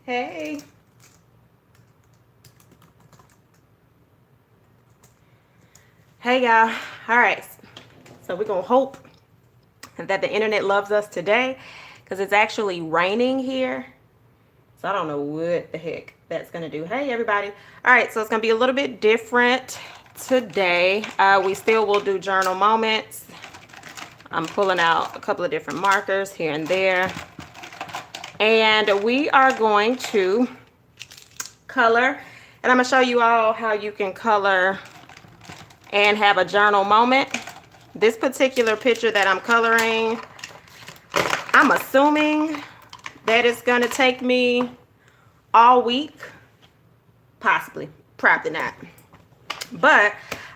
Hey. Hey, y'all. All right. So we're going to hope that the internet loves us today because it's actually raining here. So I don't know what the heck that's going to do. Hey, everybody. All right. So it's going to be a little bit different today. We still will do journal moments. I'm pulling out a couple of different markers here and there. And we are going to color. And I'm going to show you all how you can color and have a journal moment. This particular picture that I'm coloring, I'm assuming that it's going to take me all week. Possibly. Probably not. But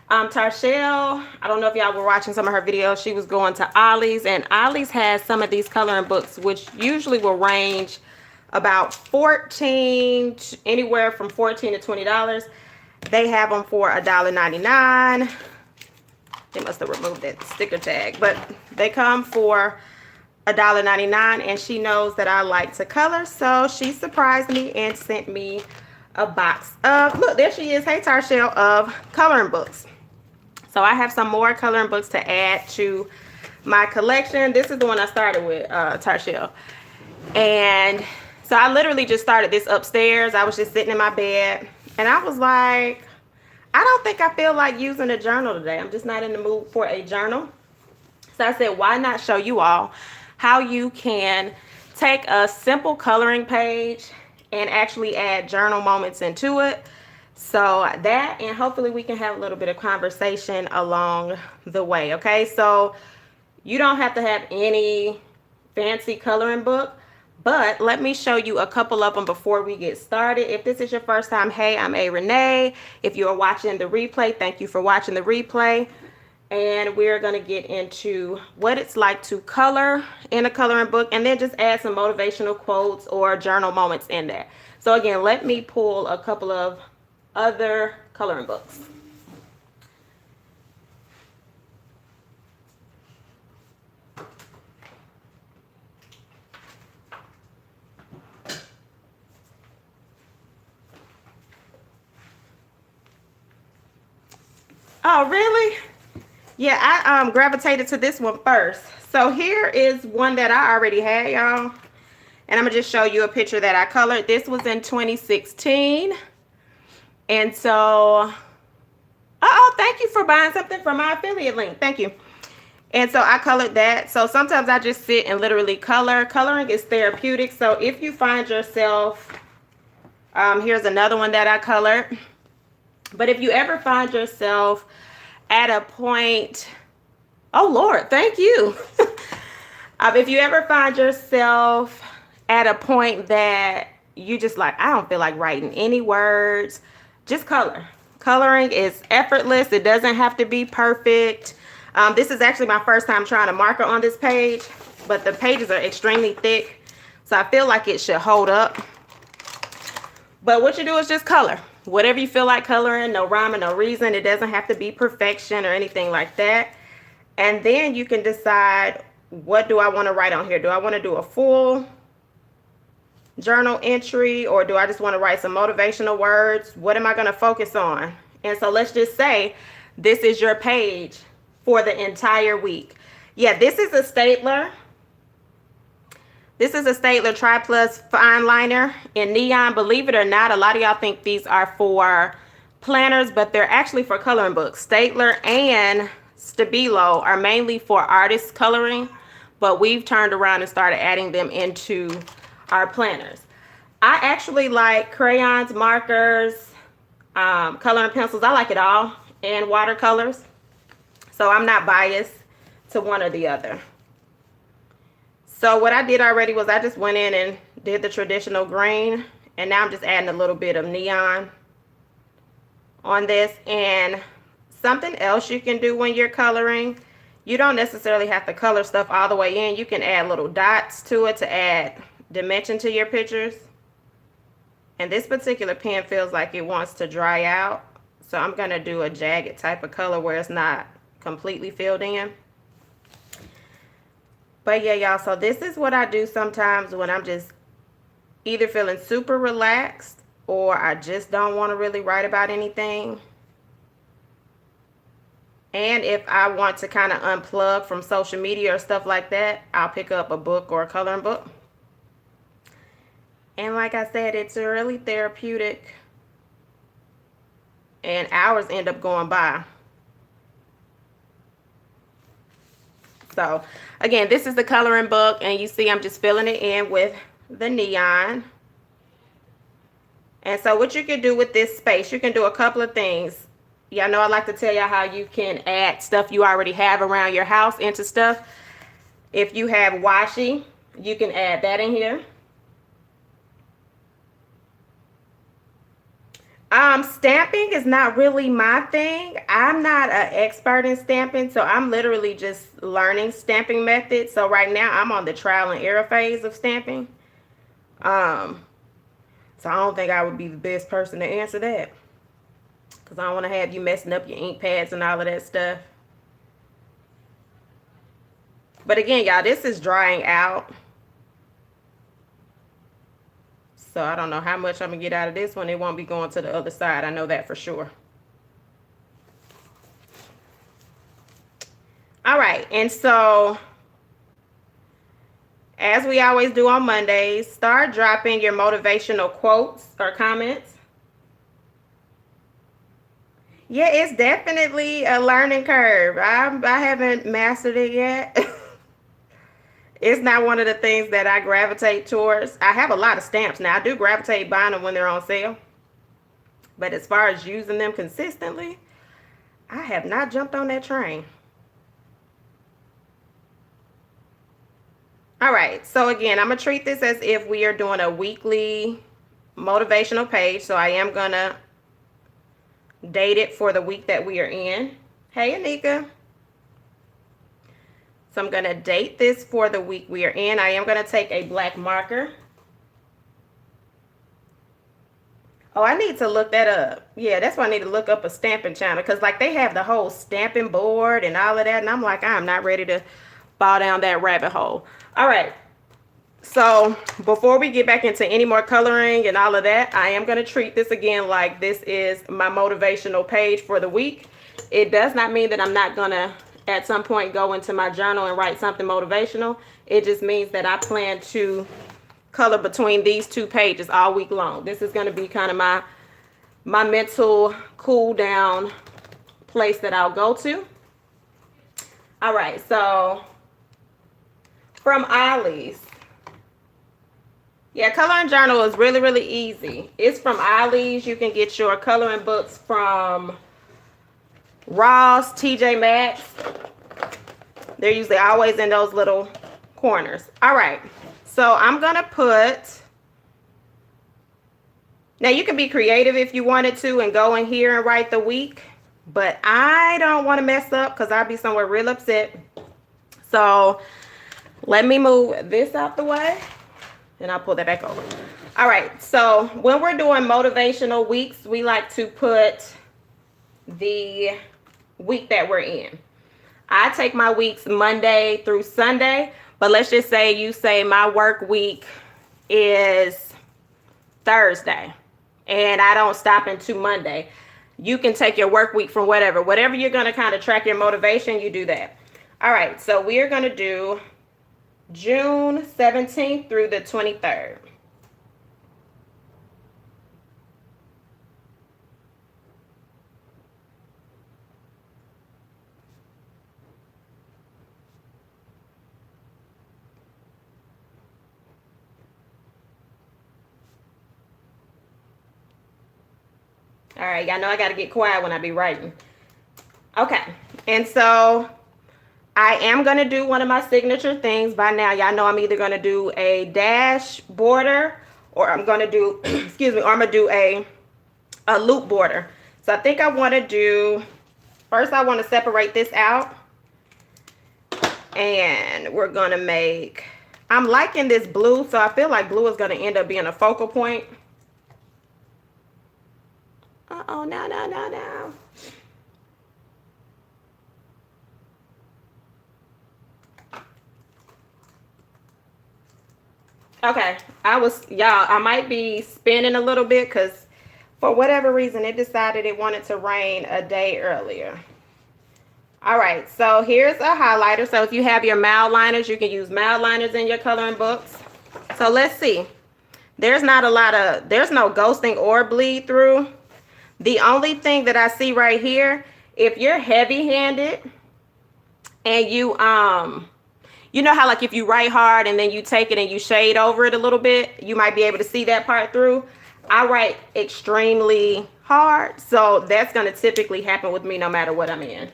Tarshelle, I don't know if y'all were watching some of her videos. She was going to Ollie's, and Ollie's has some of these coloring books, which usually will range about anywhere from $14 to $20. They have them for $1.99. They must have removed that sticker tag, but they come for $1.99, and she knows that I like to color, so she surprised me and sent me a box of, look, there she is, hey Tarshelle, of coloring books. So I have some more coloring books to add to my collection. This is the one I started with, Tarshelle. And so I literally just started this upstairs. I was just sitting in my bed, and I was like, I don't think I feel like using a journal today. I'm just not in the mood for a journal. So I said, why not show you all how you can take a simple coloring page and actually add journal moments into it. So that, and hopefully we can have a little bit of conversation along the way. Okay, so you don't have to have any fancy coloring book, but let me show you a couple of them before we get started. If this is your first time, hey, I'm Renee. If you are watching the replay, thank you for watching the replay. And we're going to get into what it's like to color in a coloring book, and then just add some motivational quotes or journal moments in there. So again, let me pull a couple of other coloring books. Oh, really? Yeah, I gravitated to this one first. So here is one that I already had, y'all. And I'm going to just show you a picture that I colored. This was in 2016. And so, thank you for buying something from my affiliate link. Thank you. And so I colored that. So sometimes I just sit and literally color. Coloring is therapeutic. So if you find yourself, here's another one that I colored. But if you ever find yourself at a point, oh Lord, thank you. If you ever find yourself at a point that you just like, I don't feel like writing any words, just color. Coloring is effortless. It doesn't have to be perfect. This is actually my first time trying to marker on this page, but the pages are extremely thick, so I feel like it should hold up. But what you do is just color. Whatever you feel like coloring, no rhyme or no reason. It doesn't have to be perfection or anything like that. And then you can decide, what do I want to write on here? Do I want to do a full journal entry, or do I just want to write some motivational words? What am I going to focus on? And so let's just say this is your page for the entire week. Yeah, this is a Stapler. This is a Stapler Tri-Plus Fine Liner in neon. Believe it or not, a lot of y'all think these are for planners, but they're actually for coloring books. Stapler and Stabilo are mainly for artist coloring, but we've turned around and started adding them into our planners. I actually like crayons, markers, coloring pencils. I like it all, and watercolors. So I'm not biased to one or the other. So what I did already was I just went in and did the traditional green, and now I'm just adding a little bit of neon on this. And something else you can do when you're coloring, you don't necessarily have to color stuff all the way in. You can add little dots to it to add dimension to your pictures. And this particular pen feels like it wants to dry out, so I'm going to do a jagged type of color where it's not completely filled in. But yeah, y'all, so this is what I do sometimes when I'm just either feeling super relaxed or I just don't want to really write about anything. And if I want to kind of unplug from social media or stuff like that, I'll pick up a book or a coloring book. And like I said, it's really therapeutic. And hours end up going by. So again, this is the coloring book, and you see I'm just filling it in with the neon. And so what you can do with this space, you can do a couple of things. Y'all know I like to tell y'all how you can add stuff you already have around your house into stuff. If you have washi, you can add that in here. Stamping is not really my thing. I'm not an expert in stamping, so I'm literally just learning stamping methods. So right now I'm on the trial and error phase of stamping. So I don't think I would be the best person to answer that, because I don't want to have you messing up your ink pads and all of that stuff. But again, y'all, this is drying out. So I don't know how much I'm going to get out of this one. It won't be going to the other side. I know that for sure. All right. And so, as we always do on Mondays, start dropping your motivational quotes or comments. Yeah, it's definitely a learning curve. I haven't mastered it yet. It's not one of the things that I gravitate towards. I have a lot of stamps now. I do gravitate buying them when they're on sale. But as far as using them consistently, I have not jumped on that train. All right, so again, I'm going to treat this as if we are doing a weekly motivational page. So I am going to date it for the week that we are in. Hey, Anika. So I'm going to date this for the week we are in. I am going to take a black marker. Oh, I need to look that up. Yeah, that's why I need to look up a stamping channel, because like they have the whole stamping board and all of that. And I'm like, I'm not ready to fall down that rabbit hole. All right. So before we get back into any more coloring and all of that, I am going to treat this again like this is my motivational page for the week. It does not mean that I'm not going to at some point go into my journal and write something motivational. It just means that I plan to color between these two pages all week long. This is going to be kind of my mental cool down place that I'll go to. All right, so from Ollie's. Yeah, coloring journal is really, really easy. It's from Ollie's. You can get your coloring books from Ross, TJ Maxx. They're usually always in those little corners. All right, so I'm gonna put, now you can be creative if you wanted to and go in here and write the week, but I don't want to mess up because I'll be somewhere real upset. So let me move this out the way and I'll pull that back over. All right, so when we're doing motivational weeks, we like to put the week that we're in. I take my weeks Monday through Sunday, but let's just say you say my work week is Thursday and I don't stop until Monday. You can take your work week from whatever you're going to kind of track your motivation, you do that. All right, so we are going to do June 17th through the 23rd. All right, y'all know I got to get quiet when I be writing. Okay, and so I am going to do one of my signature things. By now, y'all know I'm either going to do a dash border or I'm going to do, excuse me, or I'm going to do a loop border. So I think I want to do, first I want to separate this out. And we're going to make, I'm liking this blue, so I feel like blue is going to end up being a focal point. Uh-oh, no. Okay, y'all, I might be spinning a little bit because for whatever reason it decided it wanted to rain a day earlier. All right, so here's a highlighter. So if you have your mild liners, you can use mild liners in your coloring books. So let's see. There's no ghosting or bleed through. The only thing that I see right here, if you're heavy-handed and you know how like if you write hard and then you take it and you shade over it a little bit, you might be able to see that part through. I write extremely hard, so that's going to typically happen with me no matter what I'm in.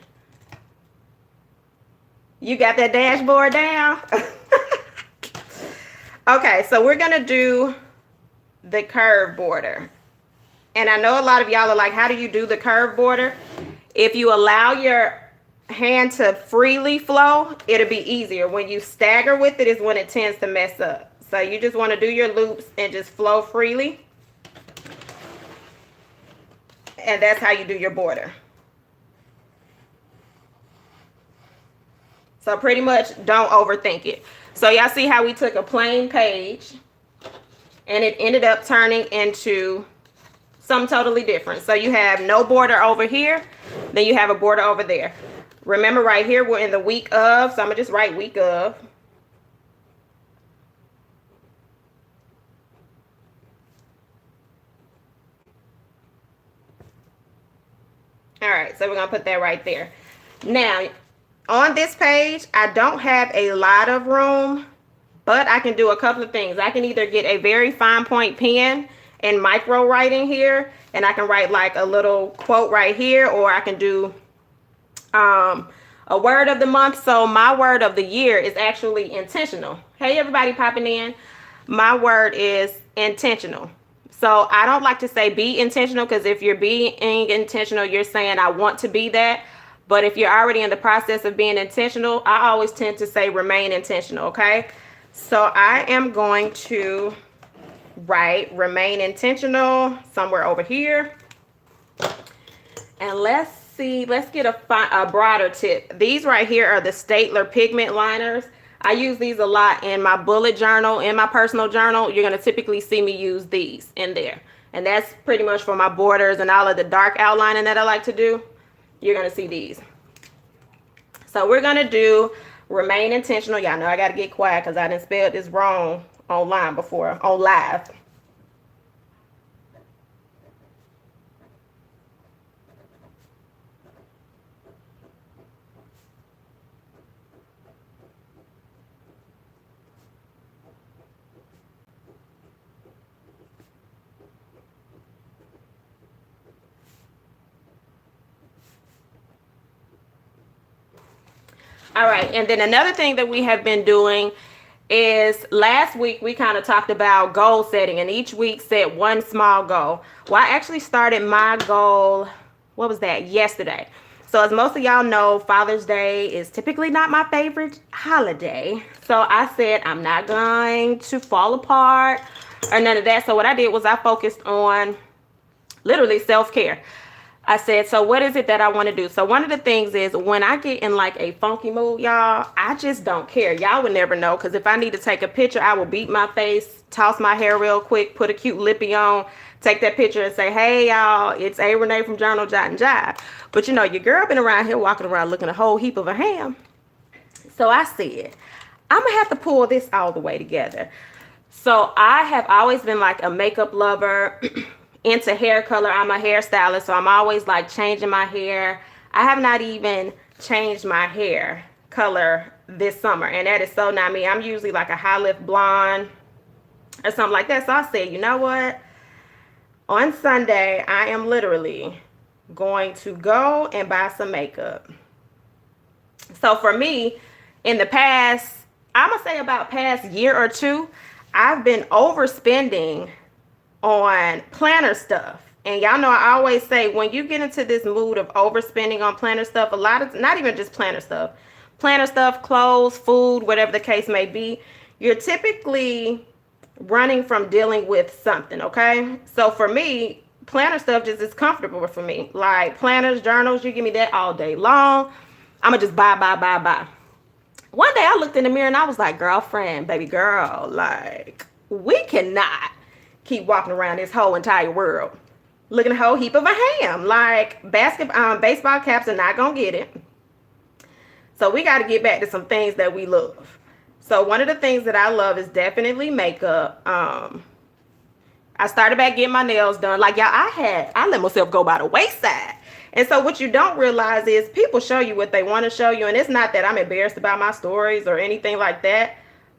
You got that dashboard down? Okay, so we're going to do the curve border. And I know a lot of y'all are like, how do you do the curve border? If you allow your hand to freely flow, it'll be easier. When you stagger with it is when it tends to mess up. So you just want to do your loops and just flow freely. And that's how you do your border. So pretty much don't overthink it. So y'all see how we took a plain page and it ended up turning into something totally different. So you have no border over here, then you have a border over there. Remember right here, we're in the week of, so I'm gonna just write week of. All right, so we're gonna put that right there. Now, on this page, I don't have a lot of room, but I can do a couple of things. I can either get a very fine point pen and micro writing here, and I can write like a little quote right here, or I can do a word of the month. So my word of the year is actually intentional. Hey, everybody popping in. My word is intentional. So I don't like to say be intentional, because if you're being intentional, you're saying I want to be that. But if you're already in the process of being intentional, I always tend to say remain intentional, okay? So I am going to write remain intentional somewhere over here. And let's see, let's get a broader tip. These right here are the Staedtler pigment liners. I use these a lot in my bullet journal, in my personal journal. You're going to typically see me use these in there. And that's pretty much for my borders and all of the dark outlining that I like to do. You're going to see these. So we're going to do remain intentional. Y'all know I got to get quiet because I done spelled this wrong online before, on live. All right, and then another thing that we have been doing is last week we kind of talked about goal setting, and each week set one small goal. Well, I actually started my goal, what was that, yesterday. So as most of y'all know, Father's Day is typically not my favorite holiday. So I said I'm not going to fall apart or none of that. So what I did was I focused on literally self-care. I said, so what is it that I want to do? So one of the things is when I get in like a funky mood, y'all, I just don't care. Y'all would never know, because if I need to take a picture, I will beat my face, toss my hair real quick, put a cute lippy on, take that picture and say, hey, y'all, it's Renee from Journal Jot and Jive. But you know, your girl been around here walking around looking a whole heap of a ham. So I said, I'm going to have to pull this all the way together. So I have always been like a makeup lover. Into hair color. I'm a hairstylist, so I'm always like changing my hair. I have not even changed my hair color this summer, and that is so not me. I'm usually like a high lift blonde or something like that. So I said, you know what? On Sunday, I am literally going to go and buy some makeup. So for me, in the past, I'm gonna say about past year or two, I've been overspending on planner stuff. And y'all know I always say, when you get into this mood of overspending on planner stuff, a lot of, not even just planner stuff, clothes, food, whatever the case may be, you're typically running from dealing with something, okay? So for me, planner stuff just is comfortable for me. Like planners, journals, you give me that all day long. I'm gonna just buy. One day I looked in the mirror and I was like, girlfriend, baby girl, like, we cannot keep walking around this whole entire world looking a whole heap of a ham. Like, baseball caps are not gonna get it. So we got to get back to some things that we love. So one of the things that I love is definitely makeup. I started back getting my nails done. Like, y'all, I let myself go by the wayside. And so what you don't realize is people show you what they want to show you. And it's not that I'm embarrassed about my stories or anything like that.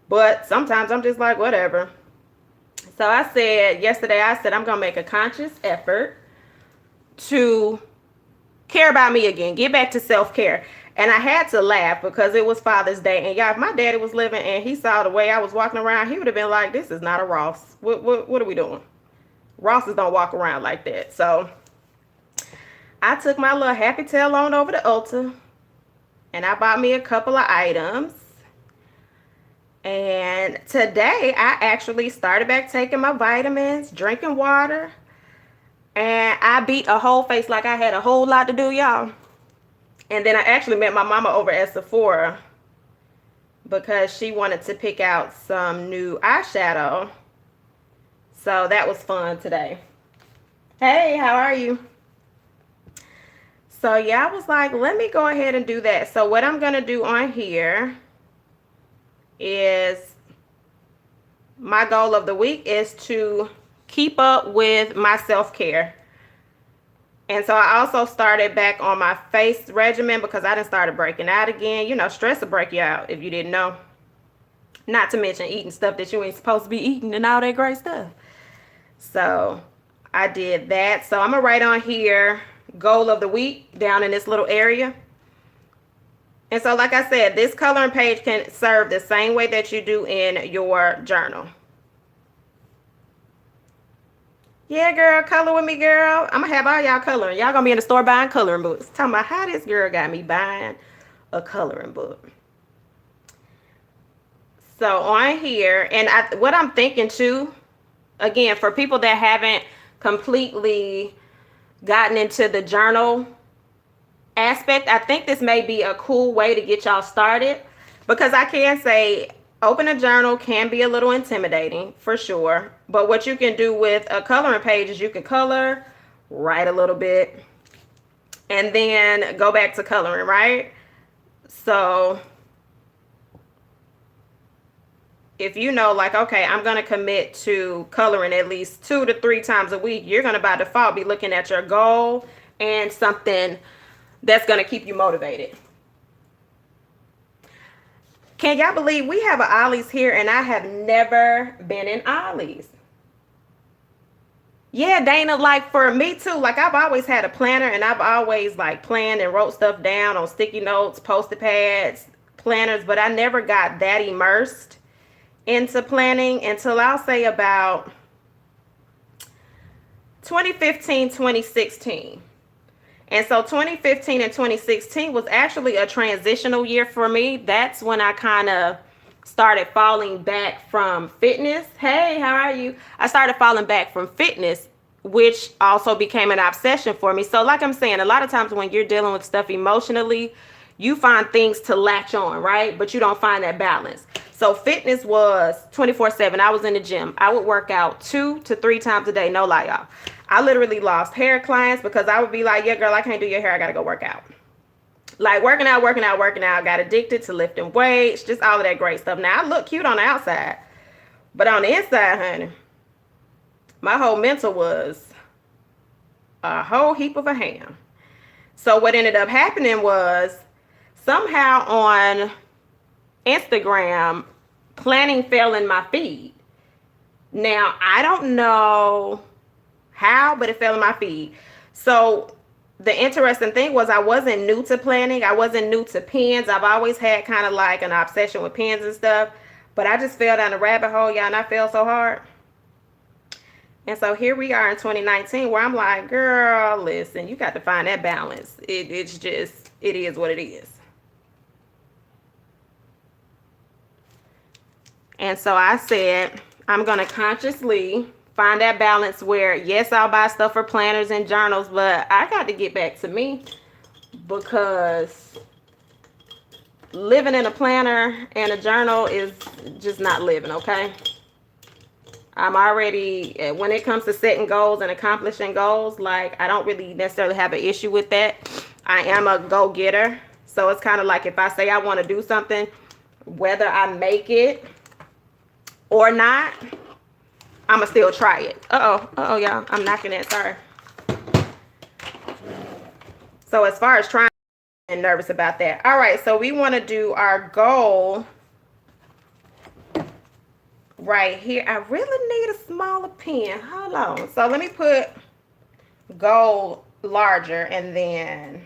But sometimes I'm just like, whatever. So yesterday I said I'm going to make a conscious effort to care about me again. Get back to self-care. And I had to laugh because it was Father's Day. And y'all, if my daddy was living and he saw the way I was walking around, he would have been like, this is not a Ross. What are we doing? Rosses don't walk around like that. So I took my little happy tail on over to Ulta. And I bought me a couple of items. And today I actually started back taking my vitamins, drinking water. And I beat a whole face like I had a whole lot to do, y'all. And then I actually met my mama over at Sephora because she wanted to pick out some new eyeshadow. So that was fun today. Hey, how are you? So yeah, I was like, let me go ahead and do that. So what I'm going to do on here is my goal of the week is to keep up with my self-care. And so I also started back on my face regimen because I done started breaking out again. You know, stress will break you out if you didn't know. Not to mention eating stuff that you ain't supposed to be eating and all that great stuff. So I did that. So I'm going to write on here, goal of the week, down in this little area. And so like I said, this coloring page can serve the same way that you do in your journal. Yeah, girl, color with me, girl. I'm going to have all y'all coloring. Y'all going to be in the store buying coloring books. Talking about how this girl got me buying a coloring book. So on here, and what I'm thinking too, again, for people that haven't completely gotten into the journal aspect, I think this may be a cool way to get y'all started. Because I can say, open a journal can be a little intimidating, for sure. But what you can do with a coloring page is you can color, write a little bit, and then go back to coloring, right? So if you know, like, okay, I'm going to commit to coloring at least 2 to 3 times a week, you're going to by default be looking at your goal and something that's going to keep you motivated. Can y'all believe we have an Ollie's here and I have never been in Ollie's? Yeah, Dana, like for me too, like I've always had a planner and I've always like planned and wrote stuff down on sticky notes, Post-it pads, planners, but I never got that immersed into planning until I'll say about 2015, 2016. And so 2015 and 2016 was actually a transitional year for me. That's when I kind of started falling back from fitness. Hey, how are you? I started falling back from fitness, which also became an obsession for me. So like I'm saying, a lot of times when you're dealing with stuff emotionally, you find things to latch on, right? But you don't find that balance. So fitness was 24/7. I was in the gym. I would work out 2 to 3 times a day. No lie, y'all. I literally lost hair clients because I would be like, yeah, girl, I can't do your hair. I got to go work out. Like working out. Got addicted to lifting weights, just all of that great stuff. Now, I look cute on the outside, but on the inside, honey, my whole mental was a whole heap of a ham. So what ended up happening was somehow on Instagram, planning fell in my feed. Now, I don't know how, but it fell in my feed. So the interesting thing was I wasn't new to planning. I wasn't new to pens. I've always had kind of like an obsession with pens and stuff. But I just fell down the rabbit hole, y'all, and I fell so hard. And so here we are in 2019 where I'm like, girl, listen, you got to find that balance. It is what it is. And so I said, I'm going to consciously find that balance where, yes, I'll buy stuff for planners and journals, but I got to get back to me because living in a planner and a journal is just not living, okay? I'm already, when it comes to setting goals and accomplishing goals, like I don't really necessarily have an issue with that. I am a go-getter. So it's kind of like if I say I want to do something, whether I make it or not, I'ma still try it. Uh-oh, y'all. I'm knocking it. Sorry. So as far as trying, I'm nervous about that. All right, so we want to do our goal right here. I really need a smaller pen. Hold on. So let me put goal larger and then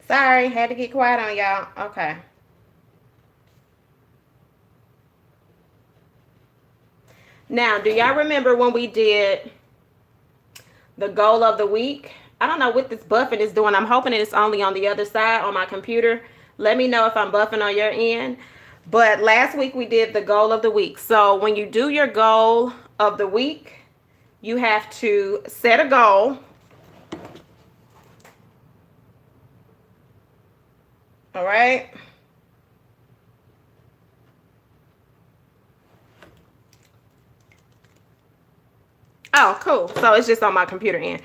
sorry, had to get quiet on y'all. Okay. Now, do y'all remember when we did the goal of the week? I don't know what this buffing is doing. I'm hoping it's only on the other side on my computer. Let me know if I'm buffing on your end. But last week we did the goal of the week. So when you do your goal of the week, you have to set a goal. All right. Oh, cool. So it's just on my computer end.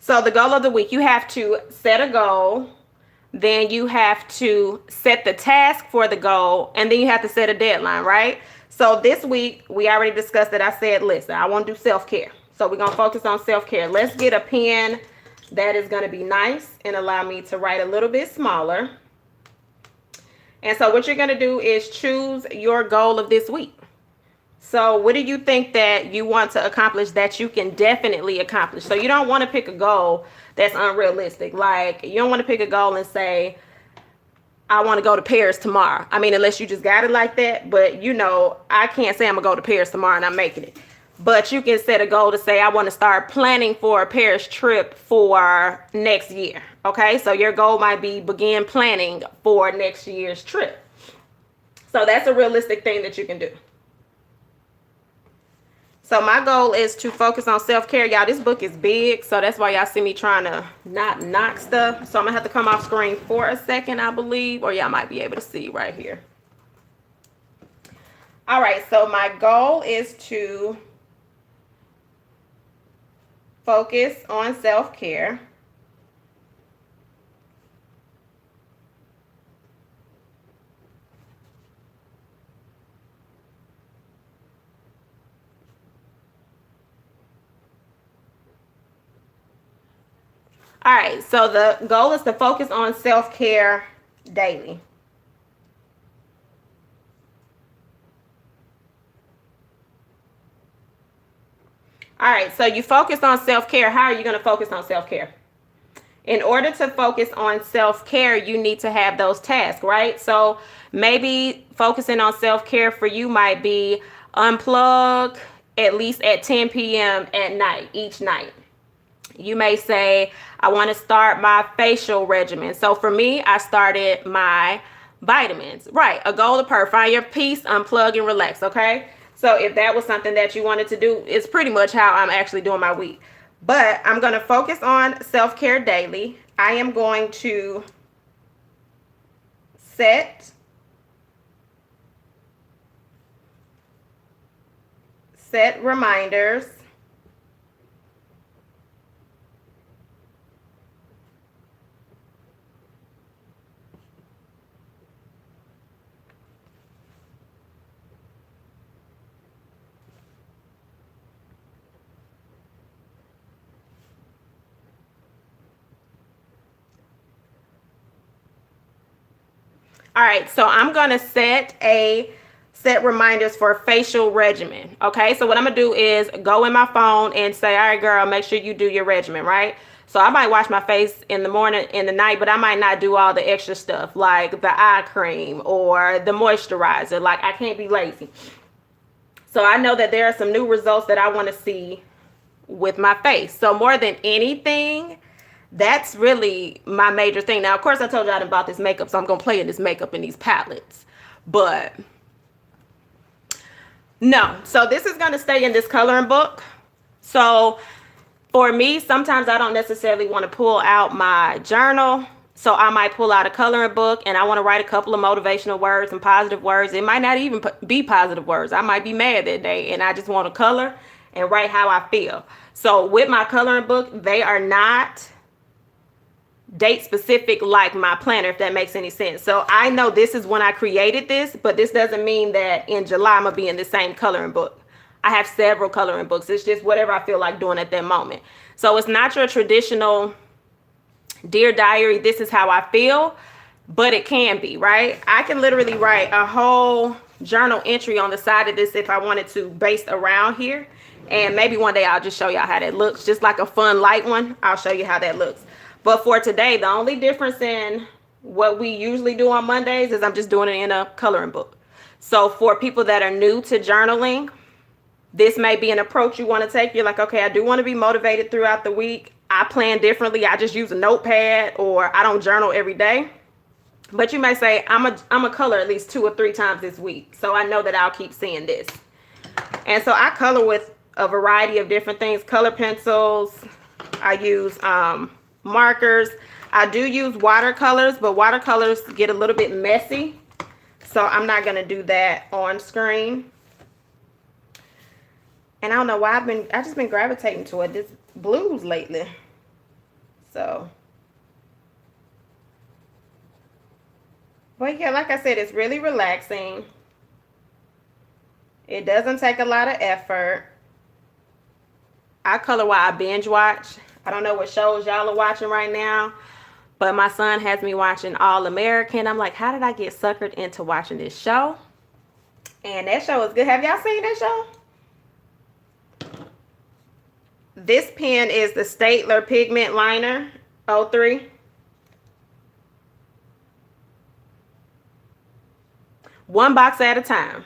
So the goal of the week, you have to set a goal. Then you have to set the task for the goal. And then you have to set a deadline, right? So this week, we already discussed that. I said, listen, I want to do self-care. So we're going to focus on self-care. Let's get a pen that is going to be nice and allow me to write a little bit smaller. And so what you're going to do is choose your goal of this week. So what do you think that you want to accomplish that you can definitely accomplish? So you don't want to pick a goal that's unrealistic. Like you don't want to pick a goal and say, I want to go to Paris tomorrow. I mean, unless you just got it like that. But you know, I can't say I'm going to go to Paris tomorrow and I'm making it. But you can set a goal to say, I want to start planning for a Paris trip for next year. Okay, so your goal might be begin planning for next year's trip. So that's a realistic thing that you can do. So my goal is to focus on self-care. Y'all, this book is big, so that's why y'all see me trying to not knock stuff. So I'm going to have to come off screen for a second, I believe, or y'all might be able to see right here. All right, so my goal is to focus on self-care. All right, so the goal is to focus on self-care daily. All right, so you focus on self-care. How are you going to focus on self-care? In order to focus on self-care, you need to have those tasks, right? So maybe focusing on self-care for you might be unplug at least at 10 p.m. at night, each night. You may say, I want to start my facial regimen. So for me, I started my vitamins. Right, a goal of per. Find your peace, unplug, and relax, okay? So if that was something that you wanted to do, it's pretty much how I'm actually doing my week. But I'm going to focus on self-care daily. I am going to set reminders. All right, so I'm going to set reminders for facial regimen. Okay, so what I'm going to do is go in my phone and say, all right, girl, make sure you do your regimen, right? So I might wash my face in the morning, in the night, but I might not do all the extra stuff like the eye cream or the moisturizer. Like I can't be lazy. So I know that there are some new results that I want to see with my face. So more than anything, that's really my major thing. Now, of course, I told you I done bought this makeup, so I'm going to play in this makeup and these palettes. But no. So this is going to stay in this coloring book. So for me, sometimes I don't necessarily want to pull out my journal. So I might pull out a coloring book and I want to write a couple of motivational words and positive words. It might not even be positive words. I might be mad that day and I just want to color and write how I feel. So with my coloring book, they are not date specific like my planner, if that makes any sense. So I know this is when I created this, but this doesn't mean that in July I'm gonna be in the same coloring book. I have several coloring books. It's just whatever I feel like doing at that moment. So it's not your traditional Dear Diary, this is how I feel, but it can be, right? I can literally write a whole journal entry on the side of this if I wanted to, based around here. And maybe one day I'll just show y'all how that looks, just like a fun light one. I'll show you how that looks. But for today, the only difference in what we usually do on Mondays is I'm just doing it in a coloring book. So for people that are new to journaling, this may be an approach you want to take. You're like, okay, I do want to be motivated throughout the week. I plan differently. I just use a notepad, or I don't journal every day. But you may say, I'm a color at least 2 or 3 times this week. So I know that I'll keep seeing this. And so I color with a variety of different things. Color pencils. I use markers. I do use watercolors, but watercolors get a little bit messy. So I'm not going to do that on screen. And I don't know why I've just been gravitating toward this blues lately. So, but yeah, like I said, it's really relaxing. It doesn't take a lot of effort. I color while I binge watch. I don't know what shows y'all are watching right now, but my son has me watching All American. I'm like, how did I get suckered into watching this show? And that show is good. Have y'all seen that show? This pen is the Staedtler Pigment Liner 03. One box at a time.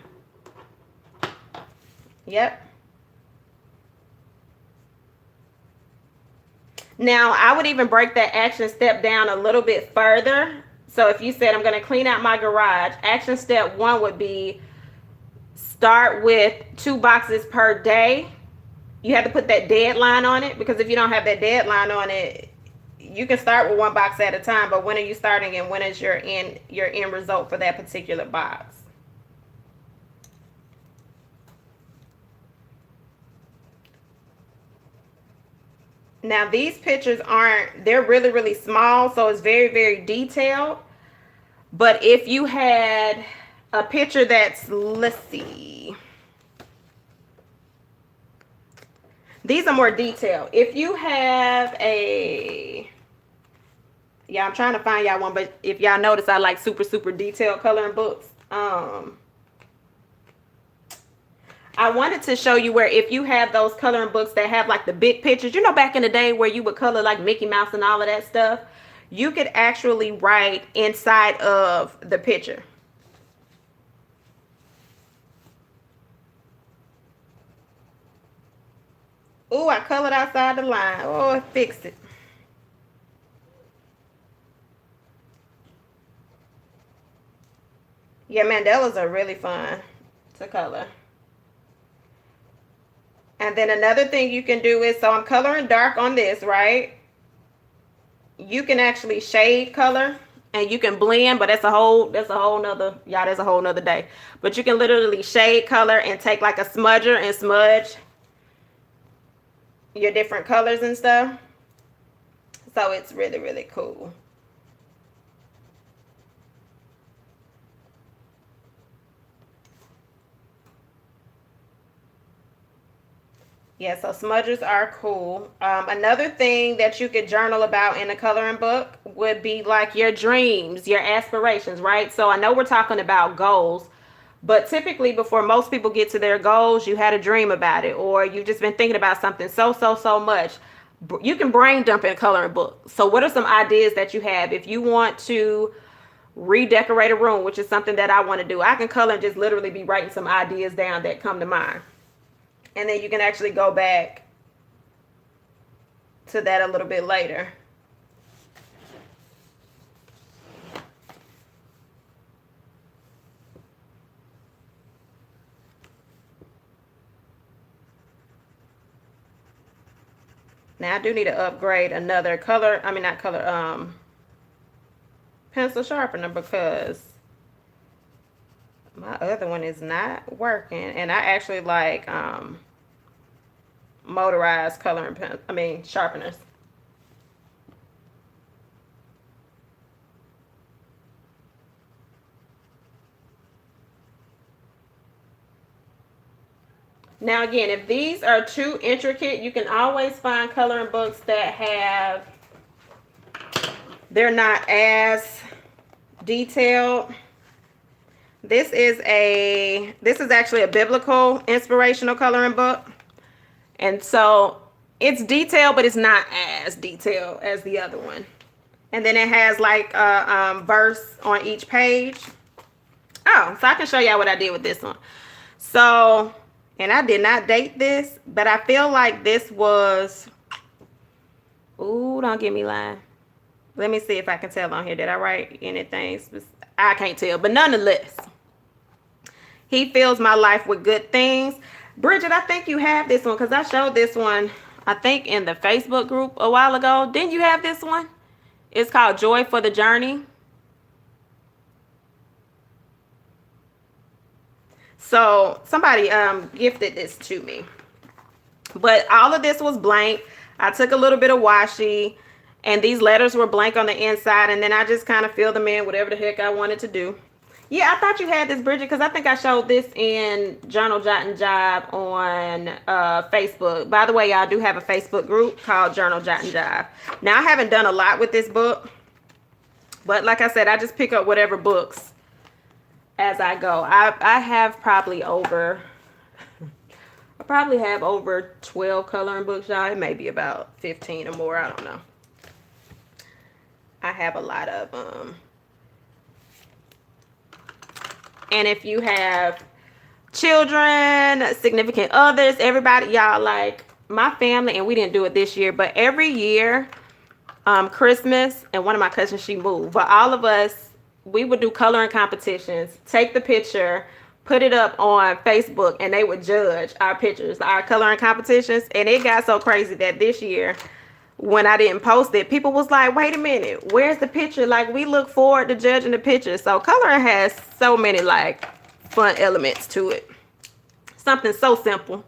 Yep. Now, I would even break that action step down a little bit further. So if you said, I'm going to clean out my garage, action step 1 would be start with 2 boxes per day. You have to put that deadline on it, because if you don't have that deadline on it, you can start with 1 box at a time, but when are you starting and when is your end result for that particular box? Now these pictures they're really, really small, so it's very, very detailed. But if you had a picture that's, let's see, these are more detailed. If you have I'm trying to find y'all one, but if y'all notice, I like super, super detailed coloring books. I wanted to show you where if you have those coloring books that have like the big pictures, you know, back in the day where you would color like Mickey Mouse and all of that stuff, you could actually write inside of the picture. Oh, I colored outside the line. Oh, I fixed it. Yeah, mandalas are really fun to color. And then another thing you can do is, so I'm coloring dark on this, right? You can actually shade color and you can blend, but that's a whole nother day. But you can literally shade color and take like a smudger and smudge your different colors and stuff. So it's really, really cool. Yeah, so smudgers are cool. Another thing that you could journal about in a coloring book would be like your dreams, your aspirations, right? So I know we're talking about goals, but typically before most people get to their goals, you had a dream about it, or you've just been thinking about something so much. You can brain dump in a coloring book. So what are some ideas that you have? If you want to redecorate a room, which is something that I want to do, I can color and just literally be writing some ideas down that come to mind. And then you can actually go back to that a little bit later. Now I do need to upgrade another color, I mean not color, pencil sharpener, because my other one is not working. And I actually like motorized coloring pen, sharpeners. Now again, if these are too intricate, you can always find coloring books that they're not as detailed. This is actually a biblical inspirational coloring book. And so it's detailed, but it's not as detailed as the other one. And then it has like a verse on each page. Oh, so I can show y'all what I did with this one. So, and I did not date this, but I feel like this was, ooh, don't get me lying. Let me see if I can tell on here. Did I write anything? I can't tell, but nonetheless, he fills my life with good things. Bridget, I think you have this one because I showed this one, I think, in the Facebook group a while ago. Didn't you have this one? It's called Joy for the Journey. So somebody gifted this to me. But all of this was blank. I took a little bit of washi, and these letters were blank on the inside, and then I just kind of filled them in whatever the heck I wanted to do. Yeah, I thought you had this, Bridget, because I think I showed this in Journal Jot and Jive on Facebook. By the way, y'all do have a Facebook group called Journal Jot and Jive. Now, I haven't done a lot with this book, but like I said, I just pick up whatever books as I go. I have probably over, I probably have over 12 coloring books, y'all. It may be about 15 or more. I don't know. I have a lot of them. And if you have children, significant others, everybody, y'all, like my family, and we didn't do it this year, but every year, Christmas, and one of my cousins, she moved, but all of us, we would do coloring competitions, take the picture, put it up on Facebook, and they would judge our pictures, our coloring competitions. And it got so crazy that this year, when I didn't post it, people was like, wait a minute, where's the picture? Like, we look forward to judging the picture. So coloring has so many like fun elements to it. Something so simple.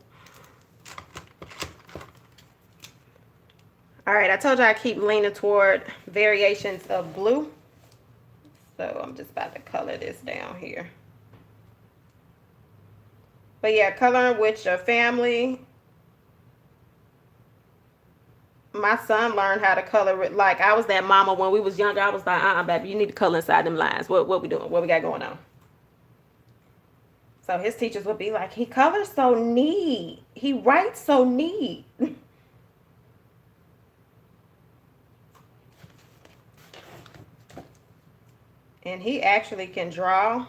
All right, I told you I keep leaning toward variations of blue. So I'm just about to color this down here. But yeah, coloring with your family. My son learned how to color it. Like, I was that mama when we was younger. I was like, baby, you need to color inside them lines. What we doing? What we got going on? So his teachers would be like, he colors so neat. He writes so neat. And he actually can draw,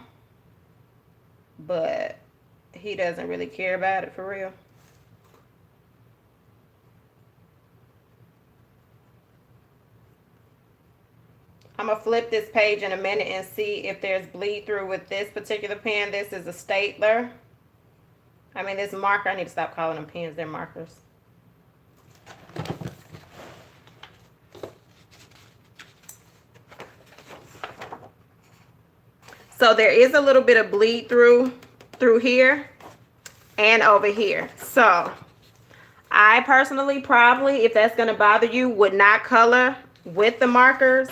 but he doesn't really care about it for real. I'm going to flip this page in a minute and see if there's bleed through with this particular pen. This is a stapler. I mean, this marker, I need to stop calling them pens. They're markers. So there is a little bit of bleed through here and over here. So I personally probably, if that's going to bother you, would not color with the markers.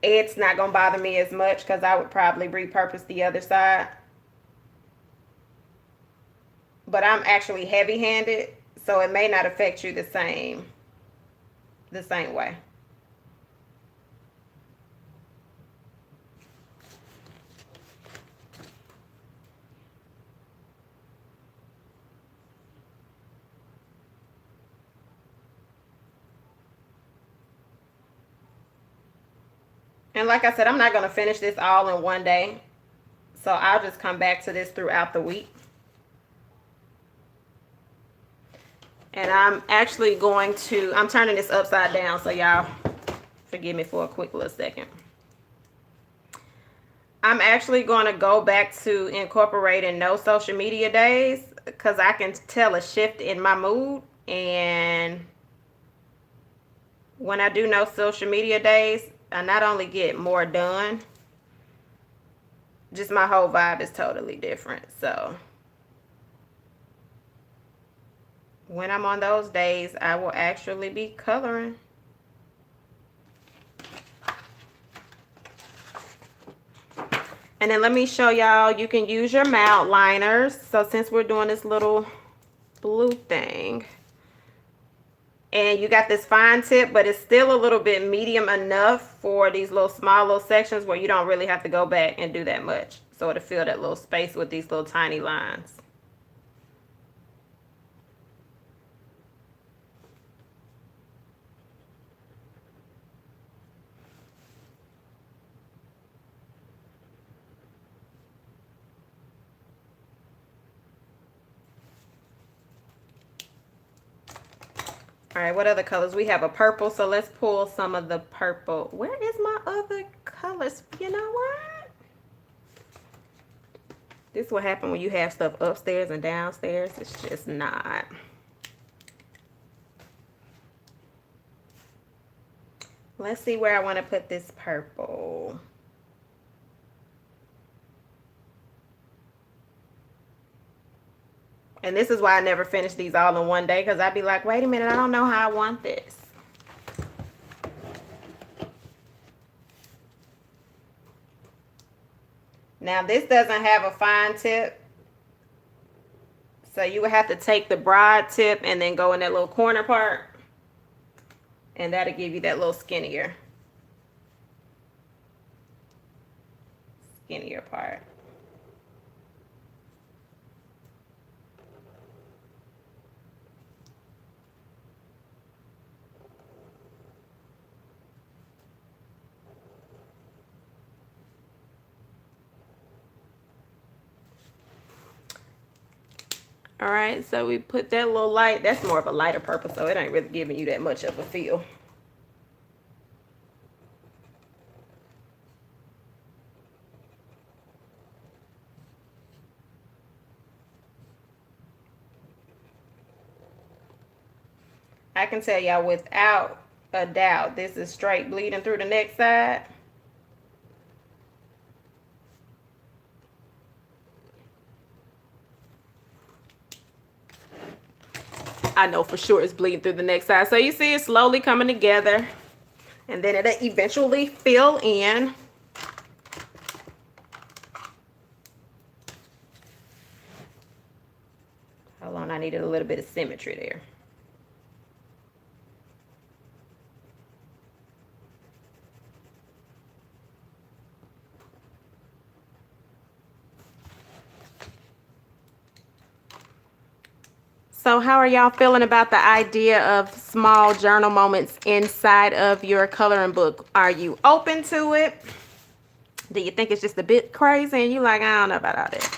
It's not going to bother me as much because I would probably repurpose the other side. But I'm actually heavy-handed, so it may not affect you the same way. And like I said, I'm not going to finish this all in one day. So I'll just come back to this throughout the week. And I'm actually going to, I'm turning this upside down, so y'all forgive me for a quick little second. I'm actually going to go back to incorporating no social media days because I can tell a shift in my mood, and when I do no social media days, I not only get more done, just my whole vibe is totally different. So when I'm on those days, I will actually be coloring. And then let me show y'all, you can use your mild liners. So since we're doing this little blue thing, and you got this fine tip, but it's still a little bit medium enough for these little small little sections where you don't really have to go back and do that much. So it'll fill that little space with these little tiny lines. All right, what other colors? We have a purple, so let's pull some of the purple. Where is my other colors? You know what? This is what happens when you have stuff upstairs and downstairs. It's just not. Let's see where I want to put this purple. And this is why I never finish these all in one day, because I'd be like, wait a minute, I don't know how I want this. Now this doesn't have a fine tip, so you would have to take the broad tip and then go in that little corner part, and that'll give you that little skinnier part. All right, so we put that little light. That's more of a lighter purple, so it ain't really giving you that much of a feel. I can tell y'all without a doubt, this is straight bleeding through the next side. I know for sure it's bleeding through the next side. So you see it's slowly coming together, and then it'll eventually fill in. Hold on, I needed a little bit of symmetry there. So how are y'all feeling about the idea of small journal moments inside of your coloring book? Are you open to it? Do you think it's just a bit crazy and you like, I don't know about all that?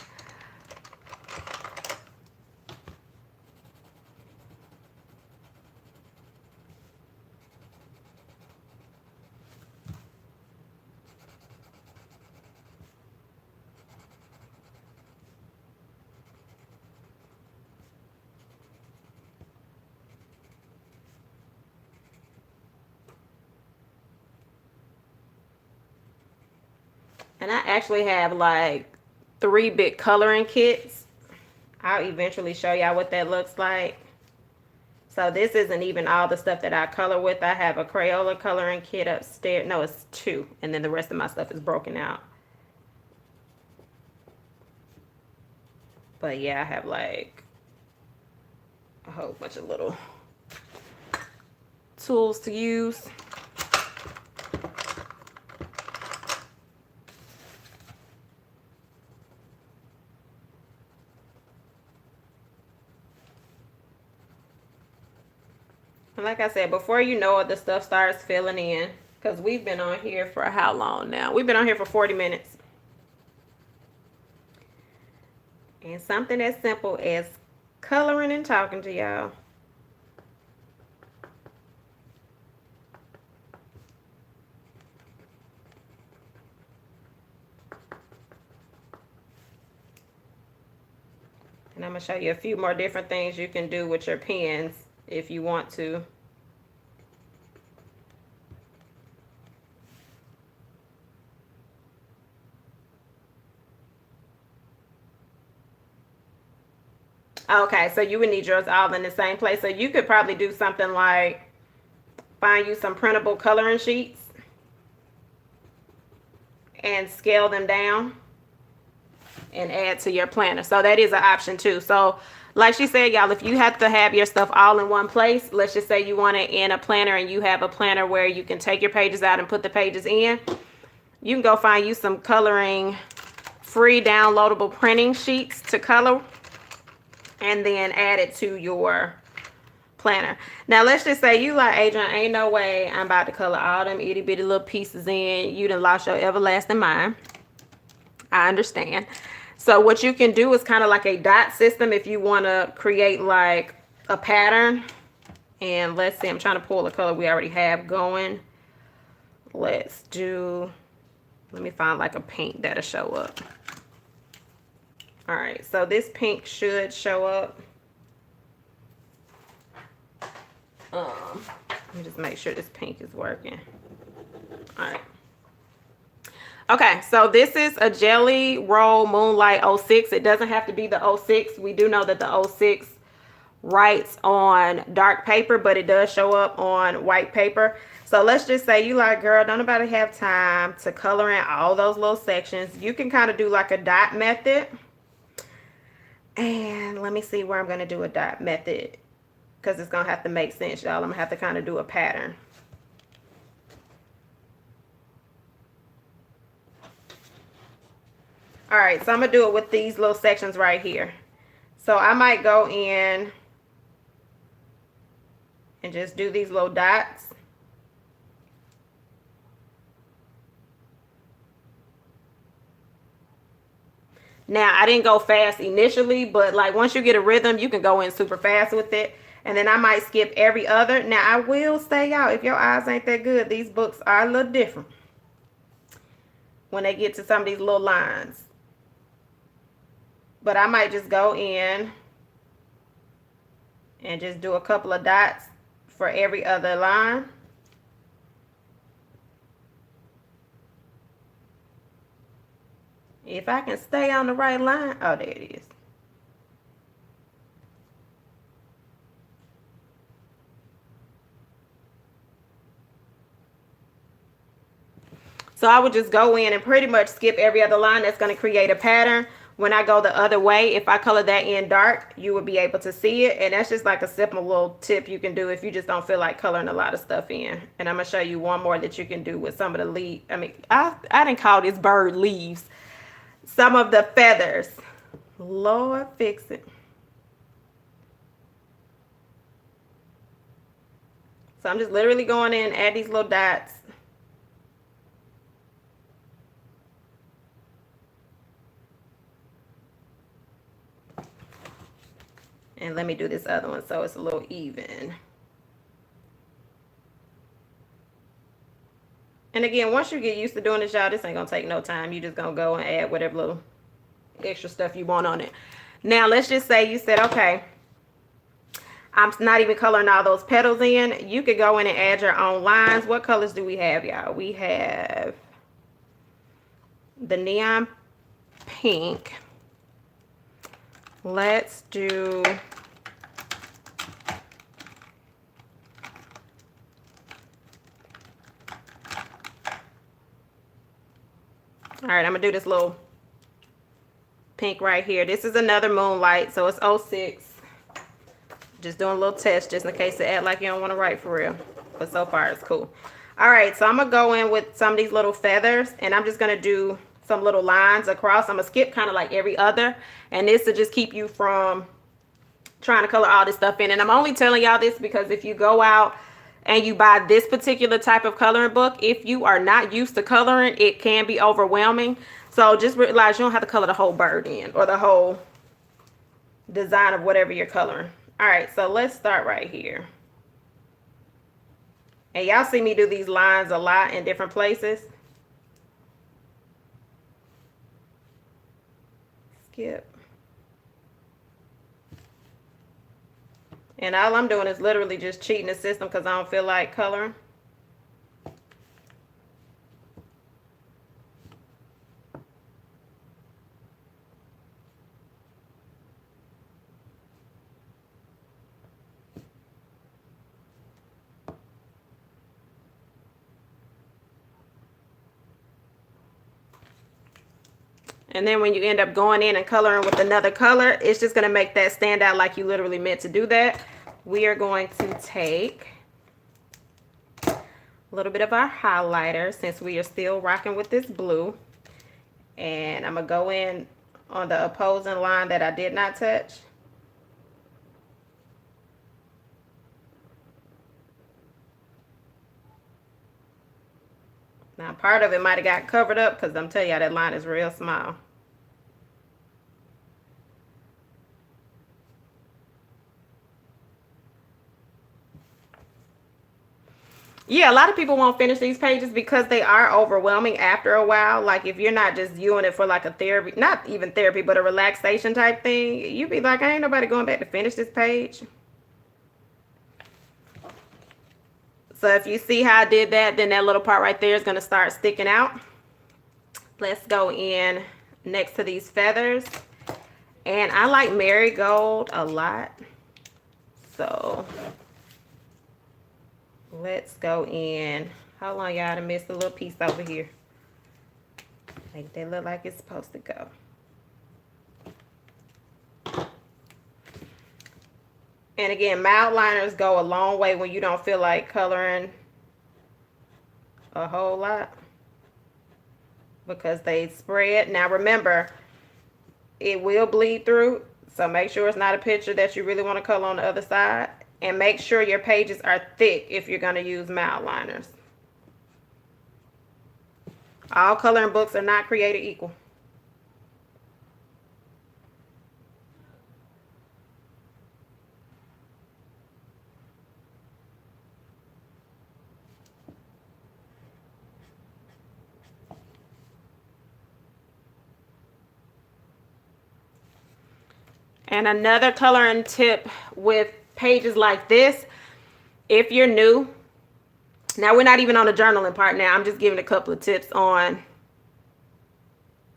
And I actually have like 3 big coloring kits. I'll eventually show y'all what that looks like. So this isn't even all the stuff that I color with. I have a Crayola coloring kit upstairs. No, it's 2. And then the rest of my stuff is broken out. But yeah, I have like a whole bunch of little tools to use. And like I said, before you know it, the stuff starts filling in. Because we've been on here for how long now? We've been on here for 40 minutes. And something as simple as coloring and talking to y'all. And I'm going to show you a few more different things you can do with your pens if you want to. Okay, so you would need yours all in the same place. So you could probably do something like find you some printable coloring sheets and scale them down and add to your planner. So that is an option too. So like she said, y'all, if you have to have your stuff all in one place, let's just say you want it in a planner and you have a planner where you can take your pages out and put the pages in, you can go find you some coloring free downloadable printing sheets to color and then add it to your planner. Now let's just say you like, Adrian, ain't no way I'm about to color all them itty bitty little pieces in. You done lost your everlasting mind. I understand. So what you can do is kind of like a dot system if you want to create like a pattern. And let's see, I'm trying to pull the color we already have going. Let's do, let me find like a pink that'll show up. All right, so this pink should show up. Let me just make sure this pink is working. All right. Okay, so this is a Jelly Roll Moonlight 06. It doesn't have to be the 06. We do know that the 06 writes on dark paper, but it does show up on white paper. So let's just say you like, girl, don't nobody have time to color in all those little sections. You can kind of do like a dot method. And let me see where I'm going to do a dot method, because it's going to have to make sense, y'all. I'm going to have to kind of do a pattern. All right, so I'm going to do it with these little sections right here. So I might go in and just do these little dots. Now, I didn't go fast initially, but like once you get a rhythm, you can go in super fast with it. And then I might skip every other. Now, I will say, y'all, if your eyes ain't that good, these books are a little different when they get to some of these little lines. But I might just go in and just do a couple of dots for every other line. If I can stay on the right line, oh, there it is. So I would just go in and pretty much skip every other line. That's going to create a pattern. When I go the other way, if I color that in dark, you will be able to see it. And that's just like a simple little tip you can do if you just don't feel like coloring a lot of stuff in. And I'm going to show you one more that you can do with some of the leaves. I mean, I didn't call this bird leaves. Some of the feathers. Lord, fix it. So I'm just literally going in, add these little dots. And let me do this other one so it's a little even. And again, once you get used to doing this, y'all, this ain't gonna take no time. You just gonna go and add whatever little extra stuff you want on it. Now, let's just say you said, okay, I'm not even coloring all those petals in. You could go in and add your own lines. What colors do we have, y'all? We have the neon pink. Let's do all right, I'm gonna do this little pink right here. This is another Moonlight, so it's 06. Just doing a little test just in case it act like you don't want to write for real. But so far it's cool. All right, so I'm gonna go in with some of these little feathers and I'm just gonna do some little lines across. I'm gonna skip kind of like every other, and this will just keep you from trying to color all this stuff in. And I'm only telling y'all this because if you go out and you buy this particular type of coloring book, if you are not used to coloring, it can be overwhelming. So just realize you don't have to color the whole bird in or the whole design of whatever you're coloring. All right, so let's start right here. And y'all see me do these lines a lot in different places. Skip. And all I'm doing is literally just cheating the system because I don't feel like coloring. And then when you end up going in and coloring with another color, it's just going to make that stand out like you literally meant to do that. We are going to take a little bit of our highlighter since we are still rocking with this blue. And I'm going to go in on the opposing line that I did not touch. Now, part of it might have got covered up because I'm telling you that line is real small. Yeah, a lot of people won't finish these pages because they are overwhelming after a while. Like if you're not just viewing it for like a therapy, not even therapy, but a relaxation type thing, you'd be like, ain't nobody going back to finish this page. So if you see how I did that, then that little part right there is going to start sticking out. Let's go in next to these feathers. And I like marigold a lot. So let's go in. Hold on, y'all. I missed a little piece over here. Make that look like it's supposed to go. And again, mild liners go a long way when you don't feel like coloring a whole lot because they spread. Now remember, it will bleed through, so make sure it's not a picture that you really want to color on the other side. And make sure your pages are thick if you're going to use mild liners. All coloring books are not created equal. And another coloring tip with pages like this, if you're new, now we're not even on the journaling part now, I'm just giving a couple of tips on,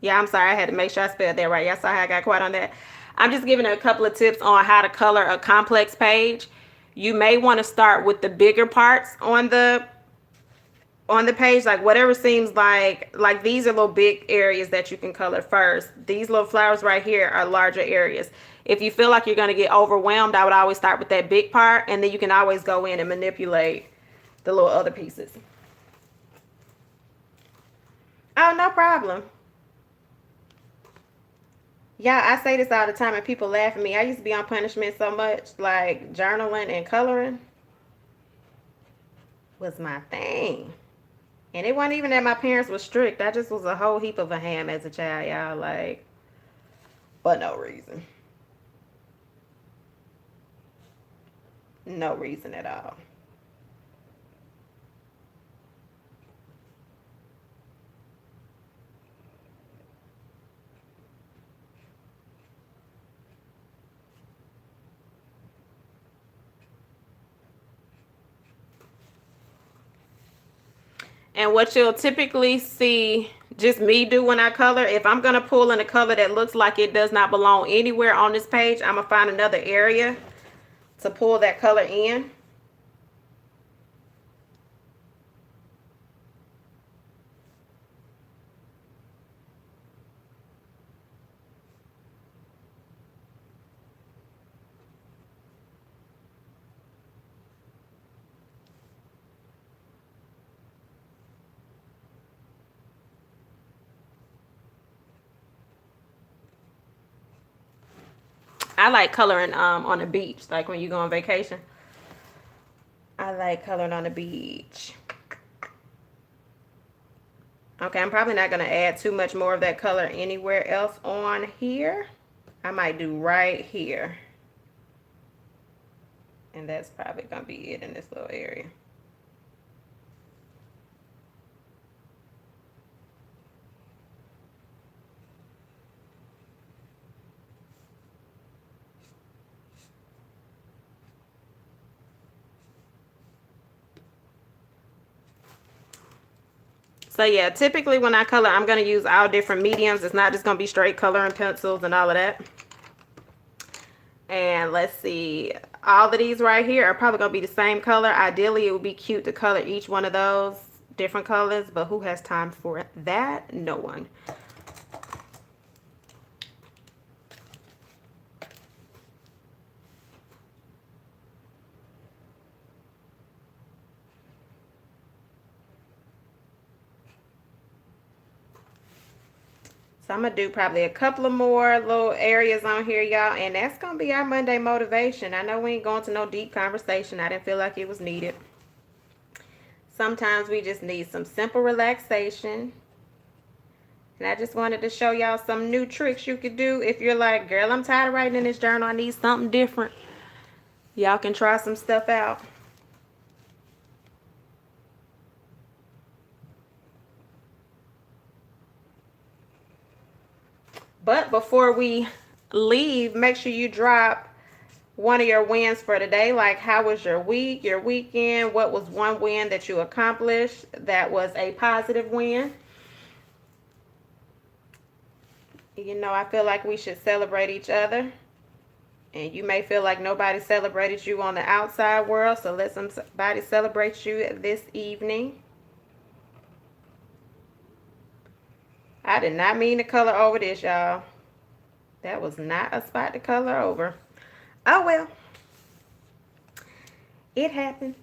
yeah, I'm sorry, I had to make sure I spelled that right. Y'all saw how I got quiet on that. I'm just giving a couple of tips on how to color a complex page. You may want to start with the bigger parts on the page, like whatever seems like these are little big areas that you can color first. These little flowers right here are larger areas. If you feel like you're going to get overwhelmed, I would always start with that big part, and then you can always go in and manipulate the little other pieces. Oh, no problem. Yeah, I say this all the time and people laugh at me. I used to be on punishment so much, like journaling and coloring was my thing. And it wasn't even that my parents were strict. I just was a whole heap of a ham as a child, y'all, like, for no reason. No reason at all. And what you'll typically see just me do when I color, if I'm going to pull in a color that looks like it does not belong anywhere on this page, I'm going to find another area to pull that color in. I like coloring on the beach, like when you go on vacation. I like coloring on the beach. Okay, I'm probably not going to add too much more of that color anywhere else on here. I might do right here. And that's probably going to be it in this little area. So yeah, typically when I color, I'm going to use all different mediums. It's not just going to be straight coloring pencils and all of that. And let's see, all of these right here are probably going to be the same color. Ideally, it would be cute to color each one of those different colors, but who has time for that? No one. So I'm going to do probably a couple of more little areas on here, y'all. And that's going to be our Monday motivation. I know we ain't going to no deep conversation. I didn't feel like it was needed. Sometimes we just need some simple relaxation. And I just wanted to show y'all some new tricks you could do. If you're like, girl, I'm tired of writing in this journal. I need something different. Y'all can try some stuff out. But before we leave, make sure you drop one of your wins for today. Like, how was your week, your weekend? What was one win that you accomplished that was a positive win? You know, I feel like we should celebrate each other. And you may feel like nobody celebrated you on the outside world, so let somebody celebrate you this evening. I did not mean to color over this, y'all. That was not a spot to color over. Oh, well. It happens.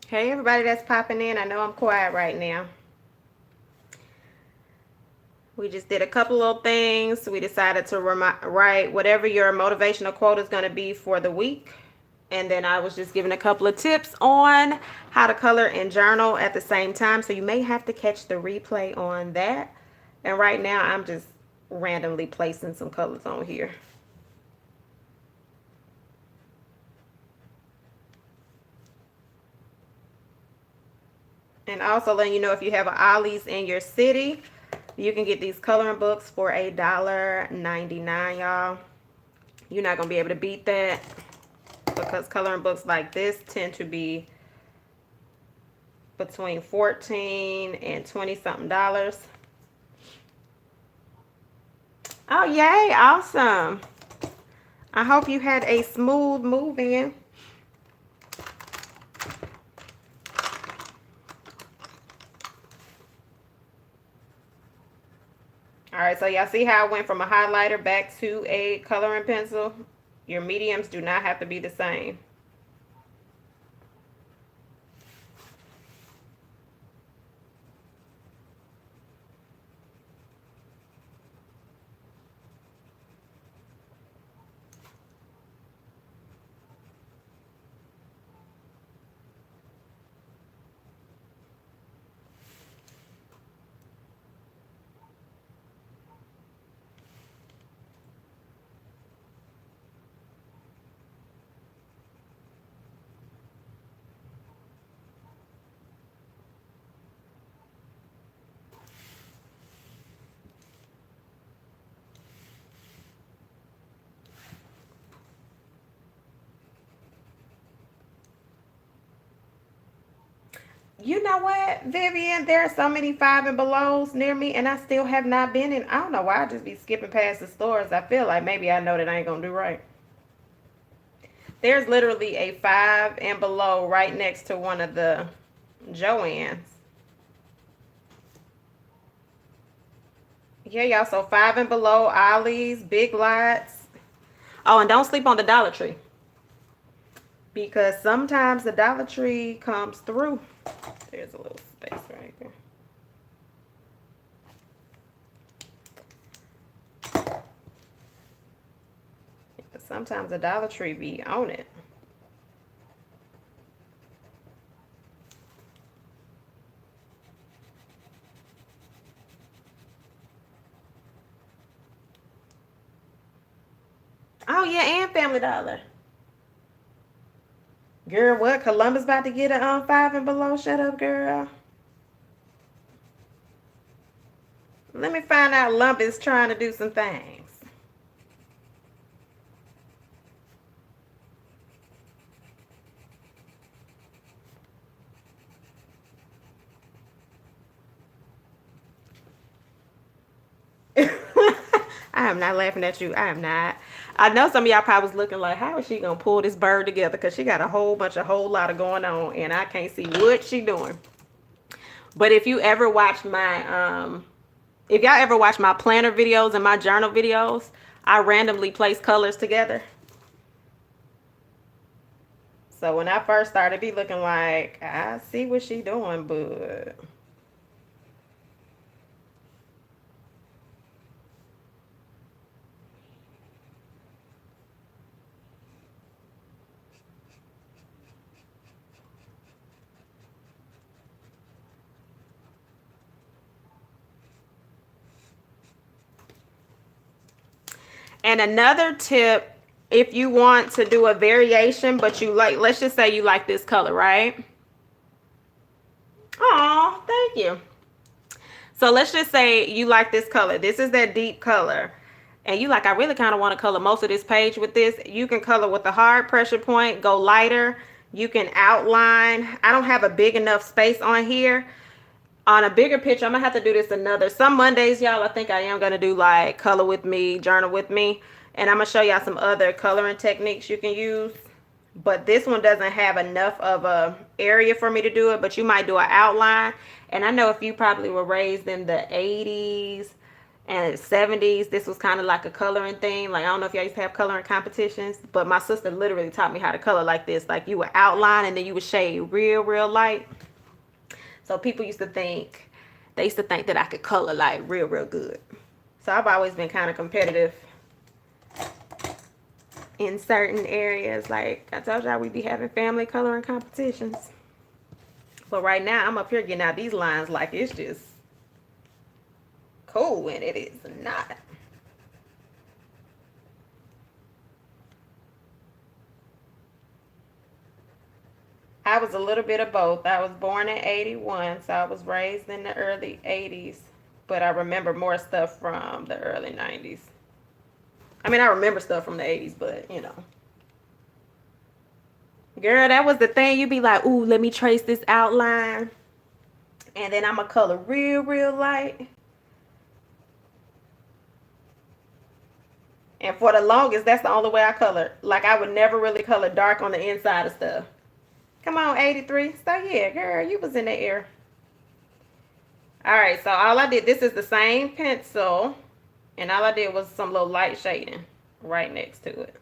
Hey, everybody that's popping in. I know I'm quiet right now. We just did a couple little things. We decided to write whatever your motivational quote is going to be for the week. And then I was just giving a couple of tips on how to color and journal at the same time. So you may have to catch the replay on that. And right now I'm just randomly placing some colors on here. And also letting you know, if you have an Ollie's in your city, you can get these coloring books for $1.99, y'all. You're not going to be able to beat that, because coloring books like this tend to be between $14 and $20 something. Oh, yay. Awesome. I hope you had a smooth move in. All right, so y'all see how I went from a highlighter back to a coloring pencil? Your mediums do not have to be the same. You know what, Vivian? There are so many 5 and belows near me, and I still have not been in. I don't know why I just be skipping past the stores. I feel like maybe I know that I ain't gonna do right. There's literally a 5 and below right next to one of the Joann's. Yeah, y'all. So 5 and below, Ollie's, Big Lots. Oh, and don't sleep on the Dollar Tree, because sometimes the Dollar Tree comes through. There's a little space right there. Sometimes the Dollar Tree be on it. Oh yeah, and Family Dollar. Girl, what? Columbus about to get a 5 and below? Shut up, girl. Let me find out Lump is trying to do some things. I am not laughing at you. I am not. I know some of y'all probably was looking like, how is she gonna pull this bird together? Because she got a whole lot of going on, and I can't see what she doing. But if you ever watch my if y'all ever watch my planner videos and my journal videos, I randomly place colors together. So when I first started, be looking like, I see what she doing, but and another tip, if you want to do a variation, but you like, let's just say you like this color, right? Oh, thank you. So let's just say you like this color. This is that deep color. And you like, I really kind of want to color most of this page with this. You can color with a hard pressure point, go lighter. You can outline. I don't have a big enough space on here. On a bigger picture, I'm gonna have to do this another. Some Mondays, y'all, I think I am gonna do like color with me, journal with me. And I'm gonna show y'all some other coloring techniques you can use. But this one doesn't have enough of a area for me to do it, but you might do an outline. And I know if you probably were raised in the 80s and 70s, this was kind of like a coloring thing. Like, I don't know if y'all used to have coloring competitions, but my sister literally taught me how to color like this. Like, you would outline and then you would shade real light. So people used to think, that I could color like real good. So I've always been kind of competitive in certain areas. Like I told y'all, we be having family coloring competitions. But right now, I'm up here getting out these lines like it's just cool when it is not. I was a little bit of both. I was born in 81, so I was raised in the early 80s. But I remember more stuff from the early 90s. I mean, I remember stuff from the 80s, but you know. Girl, that was the thing. You be like, ooh, let me trace this outline. And then I'm going to color real light. And for the longest, that's the only way I colored. Like, I would never really color dark on the inside of stuff. Come on, 83. So, yeah, girl, you was in the air. All right, so all I did, this is the same pencil. And all I did was some little light shading right next to it.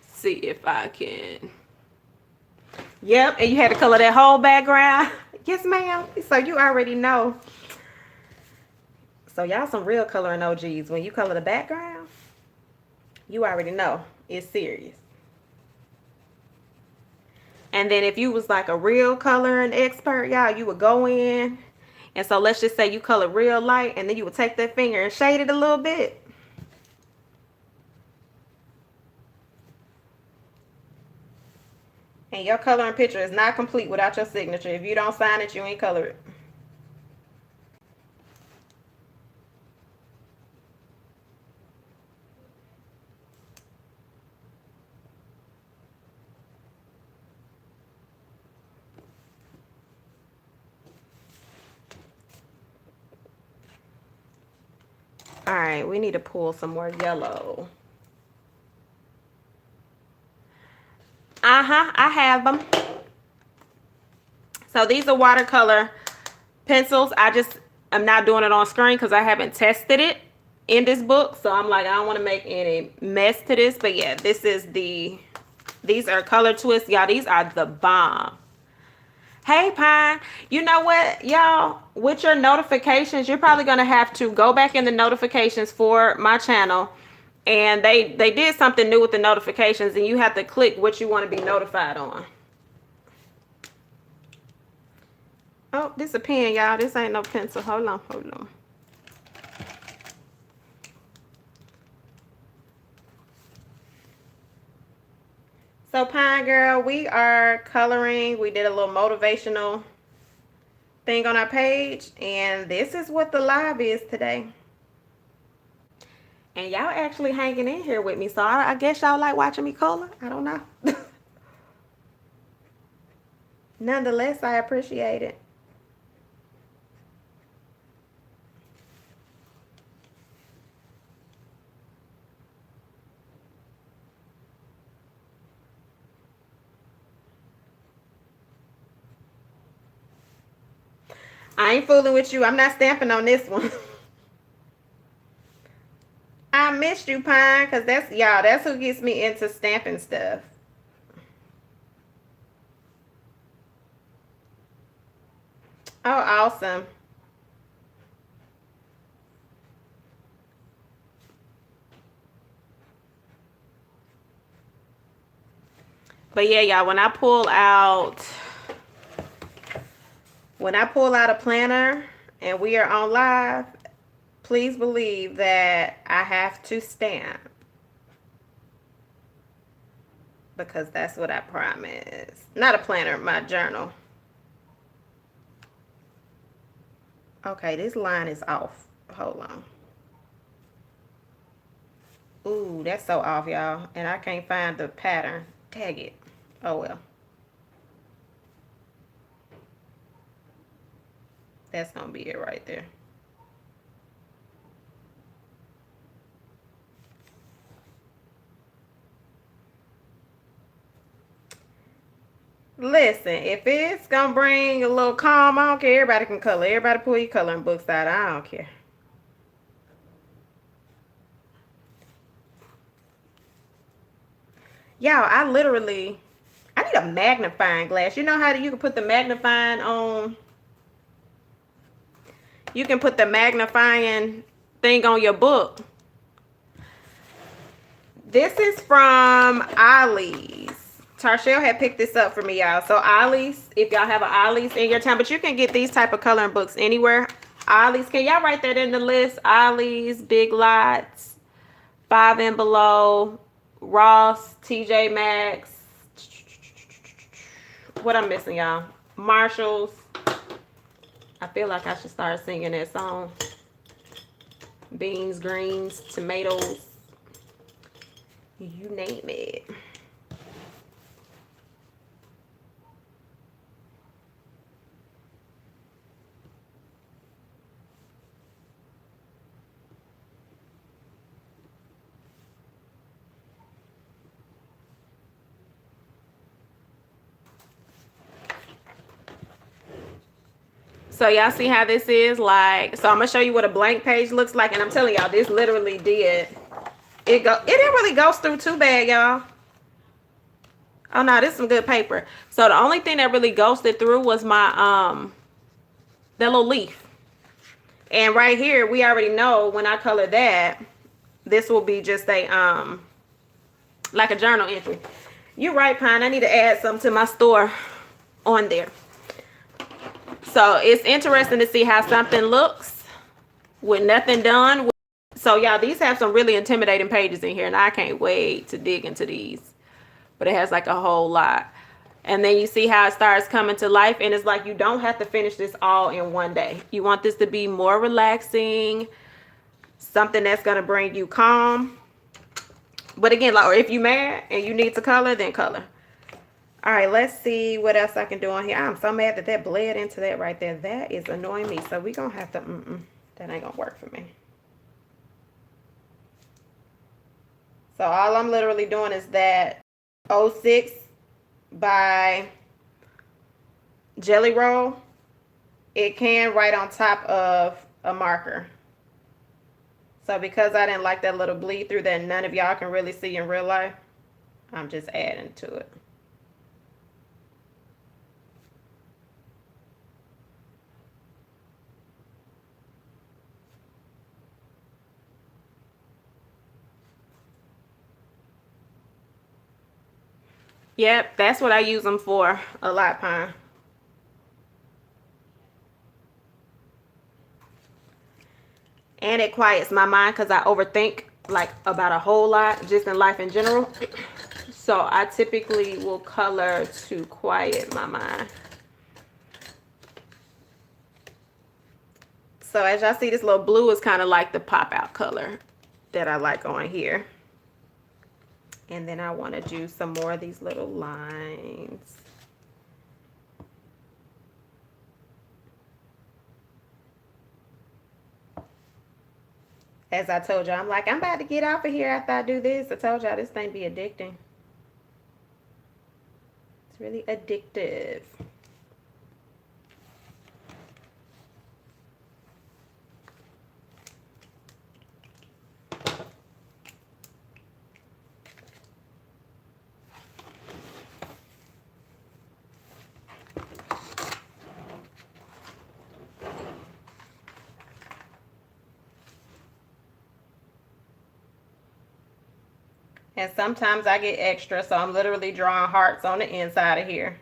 See if I can. Yep, and you had to color that whole background. Yes, ma'am. So you already know. So y'all some real coloring OGs. When you color the background, you already know it's serious. And then if you was like a real coloring expert, y'all, you would go in. And so let's just say you color real light, and then you would take that finger and shade it a little bit. And your coloring picture is not complete without your signature. If you don't sign it, you ain't color it. All right, we need to pull some more yellow. I have them. So these are watercolor pencils. I'm not doing it on screen because I haven't tested it in this book. So I'm like, I don't want to make any mess to this. But yeah, these are color twists. Y'all, these are the bomb. Hey, Pine. You know what, y'all? With your notifications, you're probably going to have to go back in the notifications for my channel. And they did something new with the notifications. And you have to click what you want to be notified on. Oh, this is a pen, y'all. This ain't no pencil. Hold on, hold on. So, Pine Girl, we are coloring. We did a little motivational thing on our page. And this is what the live is today. And y'all actually hanging in here with me. So, I guess y'all like watching me color. I don't know. Nonetheless, I appreciate it. I ain't fooling with you. I'm not stamping on this one. I missed you, Pine, because that's who gets me into stamping stuff. Oh, awesome. But yeah, y'all, when I pull out a planner and we are on live, please believe that I have to stamp. Because that's what I promise. Not a planner, my journal. Okay, this line is off. Hold on. Ooh, that's so off, y'all. And I can't find the pattern. Tag it. Oh, well. That's going to be it right there. Listen, if it's going to bring a little calm, I don't care. Everybody can color. Everybody pull your coloring books out. I don't care. Y'all, I need a magnifying glass. You know how you can put the magnifying on? You can put the magnifying thing on your book. This is from Ollie's. Tarshell had picked this up for me, y'all. So Ollie's, if y'all have an Ollie's in your town, but you can get these type of coloring books anywhere. Ollie's, can y'all write that in the list? Ollie's, Big Lots, 5 and Below, Ross, TJ Maxx. What I'm missing, y'all? Marshalls. I feel like I should start singing that song. Beans, greens, tomatoes. You name it. So y'all see how this is like. So I'm gonna show you what a blank page looks like, and I'm telling y'all, this literally did it didn't really go through too bad, y'all. Oh no, this is some good paper. So the only thing that really ghosted through was my that little leaf. And right here, we already know when I color that, this will be just a like a journal entry. You're right, Pine. I need to add something to my store on there. So it's interesting to see how something looks with nothing done. So y'all, these have some really intimidating pages in here, and I can't wait to dig into these. But it has like a whole lot. And then you see how it starts coming to life, and it's like you don't have to finish this all in one day. You want this to be more relaxing, something that's going to bring you calm. But again, like, or if you're mad and you need to color, then color. All right, let's see what else I can do on here. I'm so mad that bled into that right there. That is annoying me. So we're going to have to, that ain't going to work for me. So all I'm literally doing is that 06 by Jelly Roll. It can right on top of a marker. So because I didn't like that little bleed through that none of y'all can really see in real life, I'm just adding to it. Yep, that's what I use them for a lot, Pine. And it quiets my mind because I overthink like about a whole lot just in life in general. So I typically will color to quiet my mind. So as y'all see, this little blue is kind of like the pop out color that I like on here. And then I want to do some more of these little lines. As I told y'all, I'm like, I'm about to get off of here after I do this. I told y'all this thing be addicting. It's really addictive. And sometimes I get extra, so I'm literally drawing hearts on the inside of here.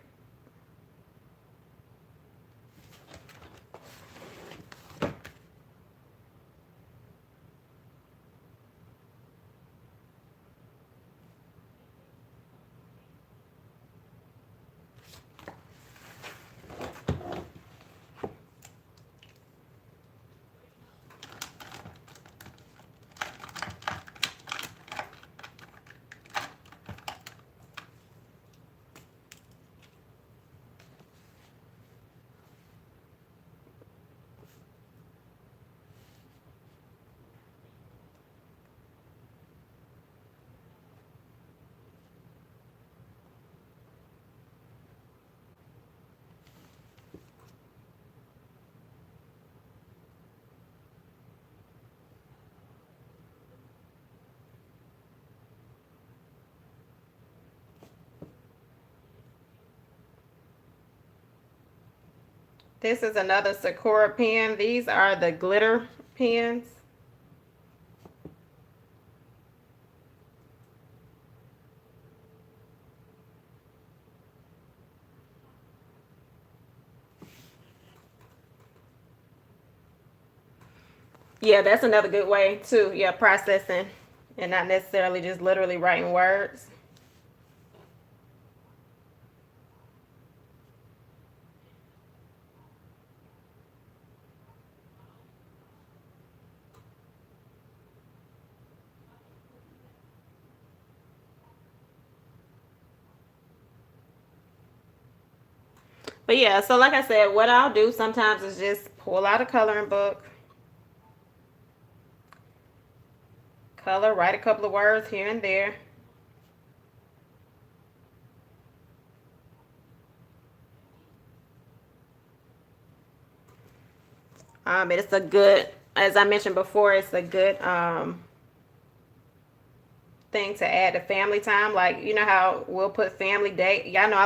This is another Sakura pen. These are the glitter pens. Yeah, that's another good way too. Yeah, processing and not necessarily just literally writing words. But yeah, so like I said, what I'll do sometimes is just pull out a coloring book, color, write a couple of words here and there. It's a good, as I mentioned before, it's a good thing to add to family time. Like, you know how we'll put family date. Y'all know I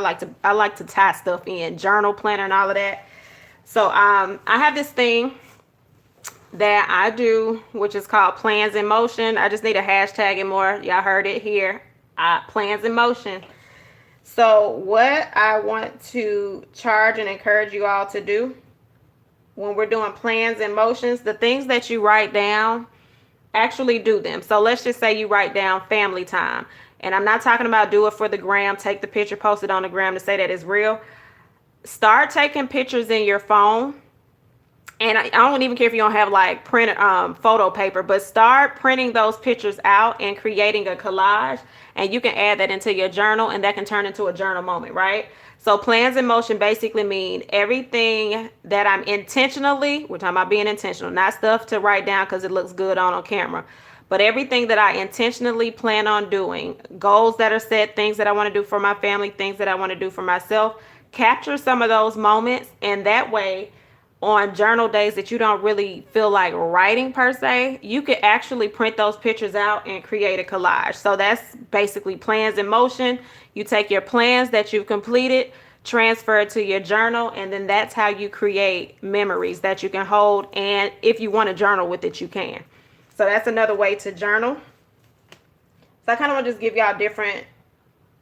like to tie stuff in, journal planner and all of that. So I have this thing that I do, which is called Plans in Motion. I just need to hashtag it more. Y'all heard it here. Plans in Motion. So what I want to charge and encourage you all to do when we're doing plans and motions, the things that you write down, actually do them. So let's just say you write down family time. And I'm not talking about do it for the gram, take the picture, post it on the gram to say that it's real. Start taking pictures in your phone. And I don't even care if you don't have like printed photo paper, but start printing those pictures out and creating a collage. And you can add that into your journal, and that can turn into a journal moment, right? So plans in motion basically mean everything that I'm intentionally, we're talking about being intentional, not stuff to write down because it looks good on camera, But everything that I intentionally plan on doing, goals that are set, things that I want to do for my family, things that I want to do for myself, capture some of those moments. And that way, on journal days that you don't really feel like writing per se, you could actually print those pictures out and create a collage. So that's basically plans in motion. You take your plans that you've completed, transfer it to your journal, and then that's how you create memories that you can hold. And if you want to journal with it, you can. So that's another way to journal. So I kind of want to just give y'all different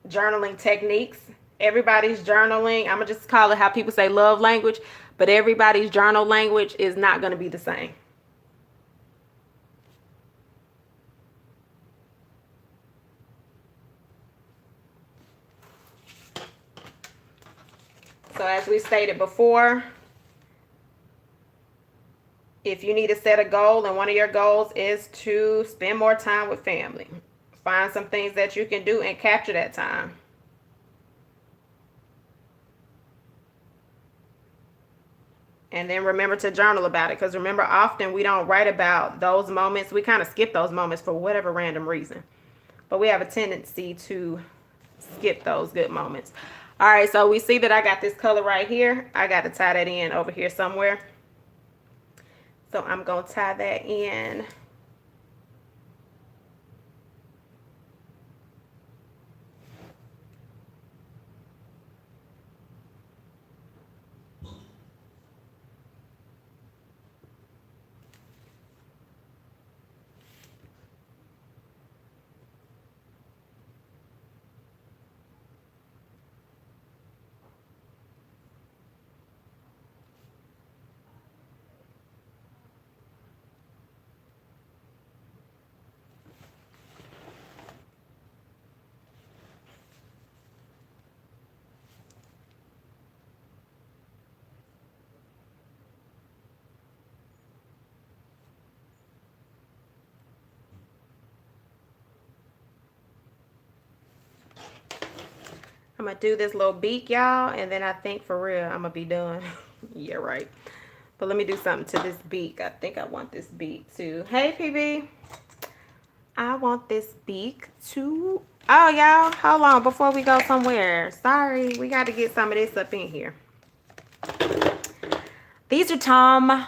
journaling techniques. Everybody's journaling, I'm gonna just call it how people say love language, but everybody's journal language is not going to be the same. So as we stated before, if you need to set a goal, and one of your goals is to spend more time with family, find some things that you can do and capture that time. And then remember to journal about it, because remember, often we don't write about those moments. We kind of skip those moments for whatever random reason. But we have a tendency to skip those good moments. All right, so we see that I got this color right here. I got to tie that in over here somewhere. So I'm going to tie that in. I'm going to do this little beak, y'all, and then I think for real I'm going to be done. Yeah, right. But let me do something to this beak. I think I want this beak too. Hey, PB. I want this beak too. Oh, y'all, hold on before we go somewhere. Sorry, we got to get some of this up in here. These are Tom.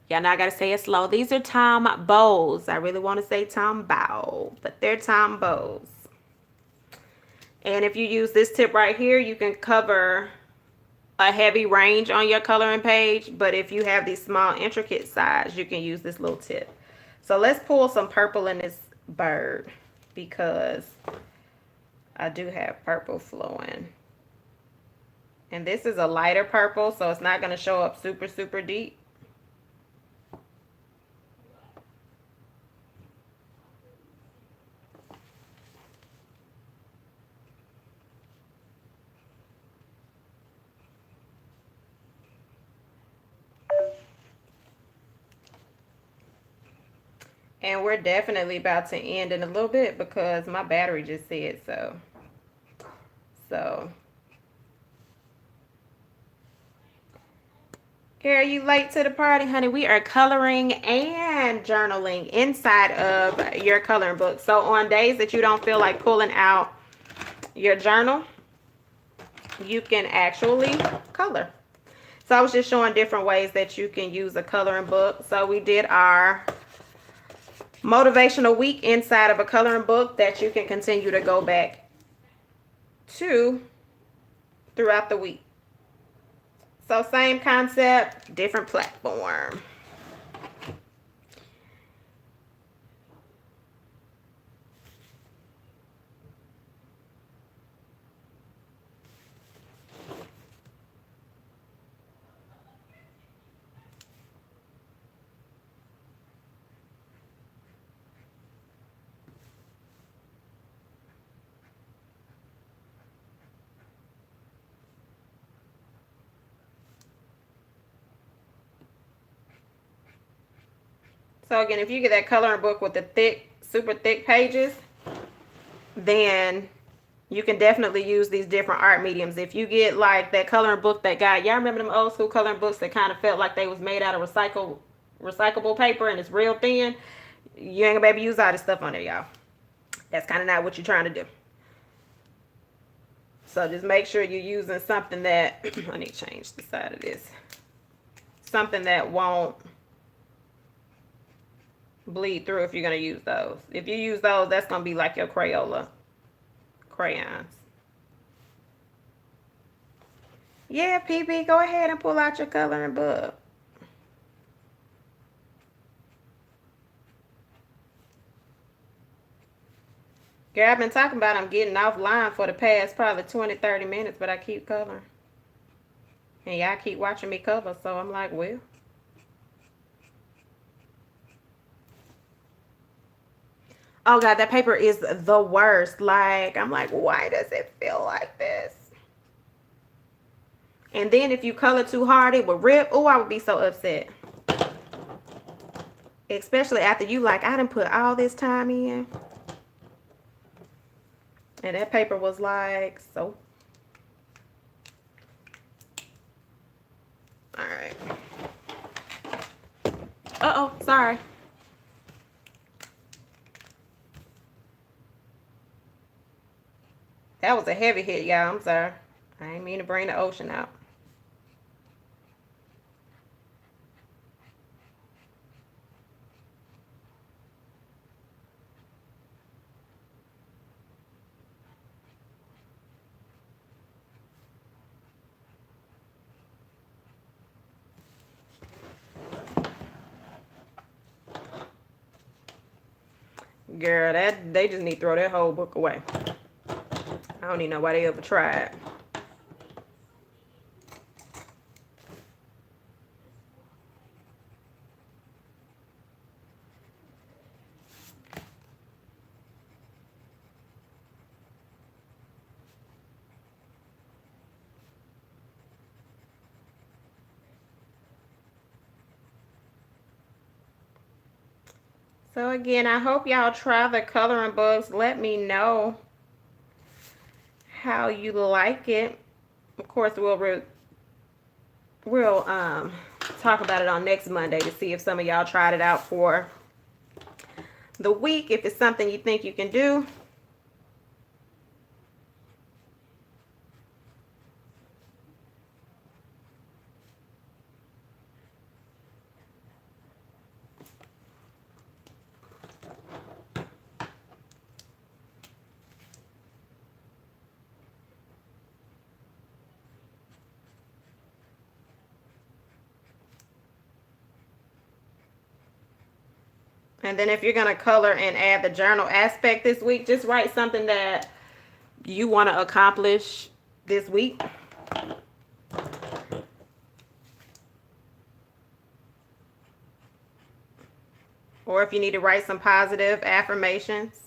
Y'all know I got to say it slow. These are Tom bows. I really want to say Tom bow, but they're Tom bows. And if you use this tip right here, you can cover a heavy range on your coloring page. But if you have these small intricate sides, you can use this little tip. So let's pull some purple in this bird, because I do have purple flowing. And this is a lighter purple, so it's not going to show up super, super deep. And we're definitely about to end in a little bit because my battery just said so. Are you late to the party, honey? We are coloring and journaling inside of your coloring book. So on days that you don't feel like pulling out your journal, you can actually color. So I was just showing different ways that you can use a coloring book. So we did our motivational week inside of a coloring book that you can continue to go back to throughout the week. So same concept, different platform. So again, if you get that coloring book with the thick, super thick pages, then you can definitely use these different art mediums. If you get like that coloring book that got, y'all remember them old school coloring books that kind of felt like they was made out of recyclable paper and it's real thin? You ain't gonna be able to use all this stuff on there, y'all. That's kind of not what you're trying to do. So just make sure you're using something that, I need to change the side of this. Something that won't bleed through if you're going to use those. If you use those, that's going to be like your Crayola crayons. Yeah, PB, go ahead and pull out your coloring book. Girl, I've been talking about I'm getting offline for the past probably 20, 30 minutes, but I keep coloring. And y'all keep watching me color, so I'm like, well. Oh, God, that paper is the worst. Like, I'm like, why does it feel like this? And then if you color too hard, it will rip. Oh, I would be so upset. Especially after you, like, I done put all this time in. And that paper was like, so. All right. Uh-oh, sorry. That was a heavy hit, y'all. I'm sorry. I ain't mean to bring the ocean out. Girl, they just need to throw that whole book away. I don't even know why they ever tried. So again, I hope y'all try the coloring books. Let me know how you like it. Of course, we'll talk about it on next Monday to see if some of y'all tried it out for the week. If it's something you think you can do. And then if you're going to color and add the journal aspect this week, just write something that you want to accomplish this week. Or if you need to write some positive affirmations.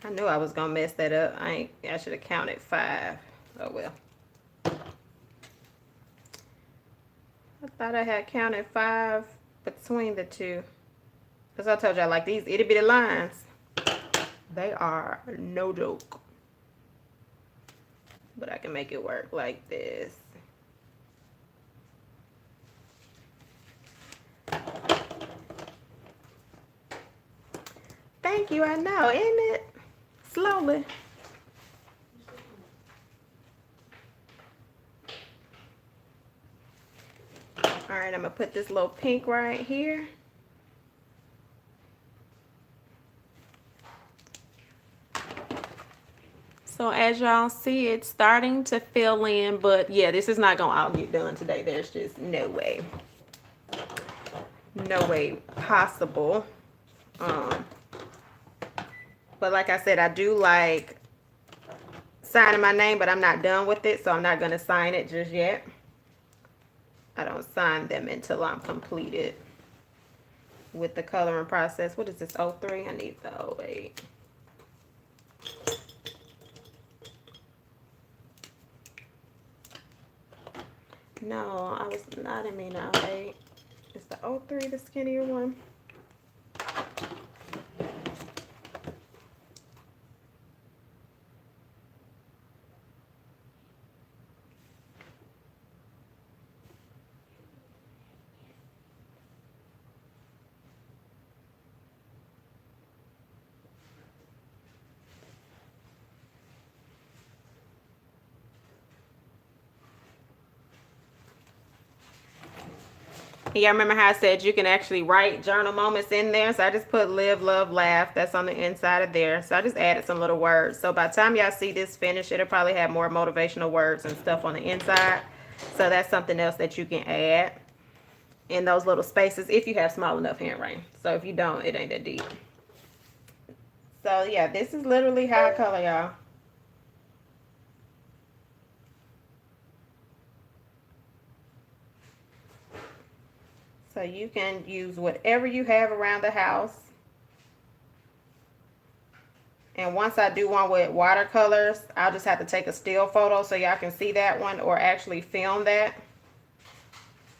I knew I was going to mess that up. I should have counted 5. Oh, well. I thought I had counted 5 between the two. As I told y'all, like these itty bitty lines, they are no joke. But I can make it work like this. Thank you, I know, isn't it? Slowly. All right, I'm gonna put this little pink right here. So as y'all see, it's starting to fill in, but yeah, this is not gonna all get done today. There's just no way. No way possible. But like I said, I do like signing my name, but I'm not done with it, so I'm not gonna sign it just yet. I don't sign them until I'm completed with the coloring process. What is this, 03? I need the 08. No, I didn't mean the 08. It's the 03, the skinnier one. Yeah, remember how I said you can actually write journal moments in there? So I just put live, love, laugh. That's on the inside of there. So I just added some little words. So by the time y'all see this finish, it'll probably have more motivational words and stuff on the inside. So that's something else that you can add in those little spaces if you have small enough handwriting. So if you don't, it ain't that deep. So yeah, this is literally how I color, y'all. So you can use whatever you have around the house. And once I do one with watercolors, I'll just have to take a still photo so y'all can see that one, or actually film that.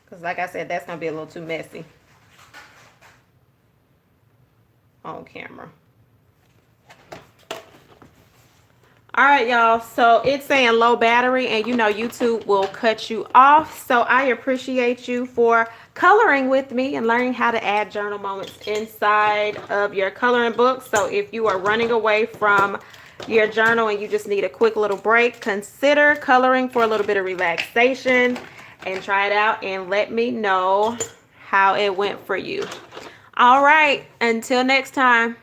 Because like I said, that's going to be a little too messy on camera. All right, y'all, so it's saying low battery, and you know YouTube will cut you off. So I appreciate you for coloring with me and learning how to add journal moments inside of your coloring book. So if you are running away from your journal and you just need a quick little break, consider coloring for a little bit of relaxation and try it out and let me know how it went for you. All right, until next time.